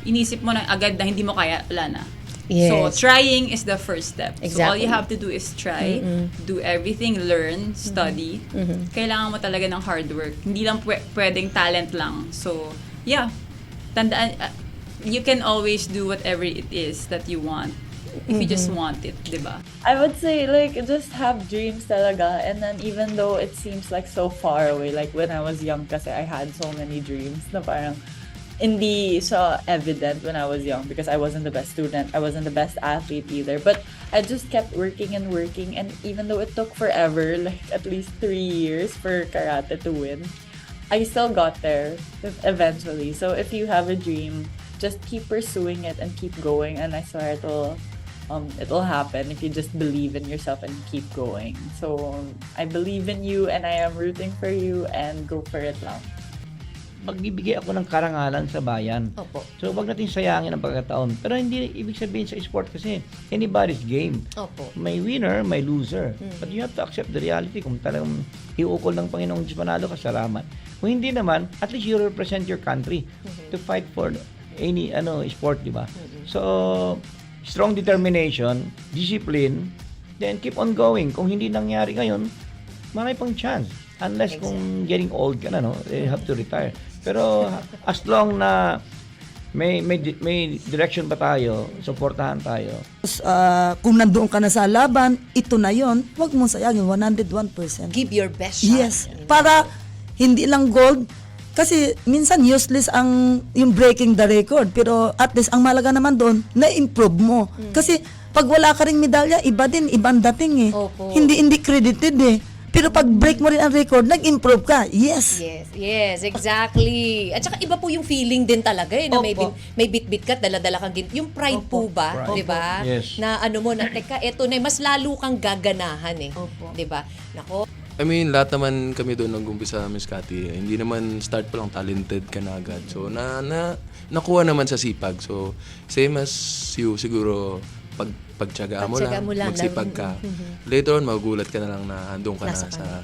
inisip mo na agad na hindi mo kaya, wala na. Yes. So, trying is the first step. Exactly. So, all you have to do is try, do everything, learn, study. Kailangan mo talaga ng hard work. Hindi lang pwedeng talent lang. So, yeah. Tandaan, you can always do whatever it is that you want if you just want it, diba? I would say, like, just have dreams talaga. And then even though it seems like so far away, like when I was young kasi I had so many dreams na parang hindi so evident when I was young because I wasn't the best student. I wasn't the best athlete either. But I just kept working and working. And even though it took forever, like at least 3 years for karate to win, I still got there eventually. So if you have a dream, just keep pursuing it and keep going, and I swear it'll happen if you just believe in yourself and keep going. So I believe in you and I am rooting for you, and go for it lang. Magbibigay ako ng karangalan sa bayan. Opo. So wag natin sayangin ang pagkataon. Pero hindi ibig sabihin sa sport kasi anybody's game. Opo. May winner, may loser. But you have to accept the reality. Kung talagang iukol ng Panginoong Diyos manalo ka, salamat. Kung hindi naman, at least you represent your country to fight for any sport, di ba? So, strong determination, discipline, then keep on going. Kung hindi nangyari ngayon, marami pang chance. Unless kung getting old ka na, you have to retire. Pero as long na may direction pa tayo, supportahan tayo. Kung nandoon ka na sa laban, ito na yon, huwag mong sayangin 101%. Give your best shot. Yes, para hindi lang gold. Kasi minsan useless yung breaking the record, pero at least ang malaga naman doon, na-improve mo. Kasi pag wala ka ring medalya, ibang dating Opo. Hindi credited Pero pag break mo rin ang record, nag-improve ka. Yes. Yes, exactly. At saka iba po yung feeling din talaga na may bit-bit ka, dala-dala kang yung pride po ba, 'di ba? Yes. Na teka, eto na mas lalo kang gaganahan 'di ba? Nako. I mean, lahat naman kami doon nag-umpisa, Miss Cathy. Hindi naman start pa lang talented ka na agad. So, nakuha naman sa sipag. So, same as you, siguro, pagtiyagaan mo lang, magsipag ka. Later on, magugulat ka na lang na andun ka na sa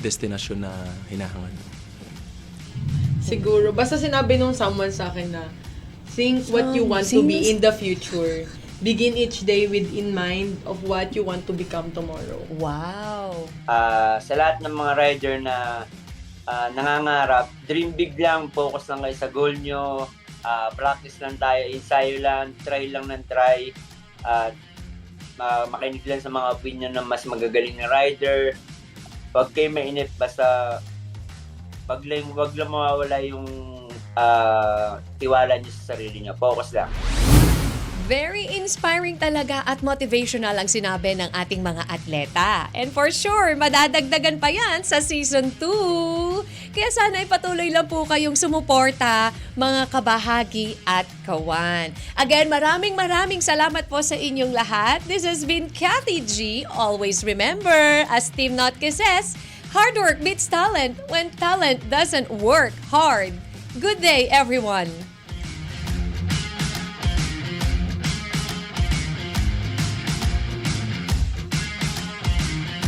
destinasyon na hinahangad mo. Siguro, basta sinabi nung someone sa akin na, think what you want to be in the future. Begin each day with in mind of what you want to become tomorrow. Wow! Sa lahat ng mga rider na nangangarap, dream big lang, focus lang kayo sa goal nyo, Practice lang tayo, ensayo lang, try lang ng try. At makinig lang sa mga opinion ng mas magagaling na rider. Huwag kayo mainip, basta wag lang mawawala yung tiwala niyo sa sarili niyo. Focus lang. Very inspiring talaga at motivational ang sinabi ng ating mga atleta. And for sure, madadagdagan pa yan sa Season 2. Kaya sana ipatuloy lang po kayong sumuporta, mga kabahagi at kawan. Again, maraming salamat po sa inyong lahat. This has been Kathy G. Always remember, as Team Notke says, hard work beats talent when talent doesn't work hard. Good day, everyone!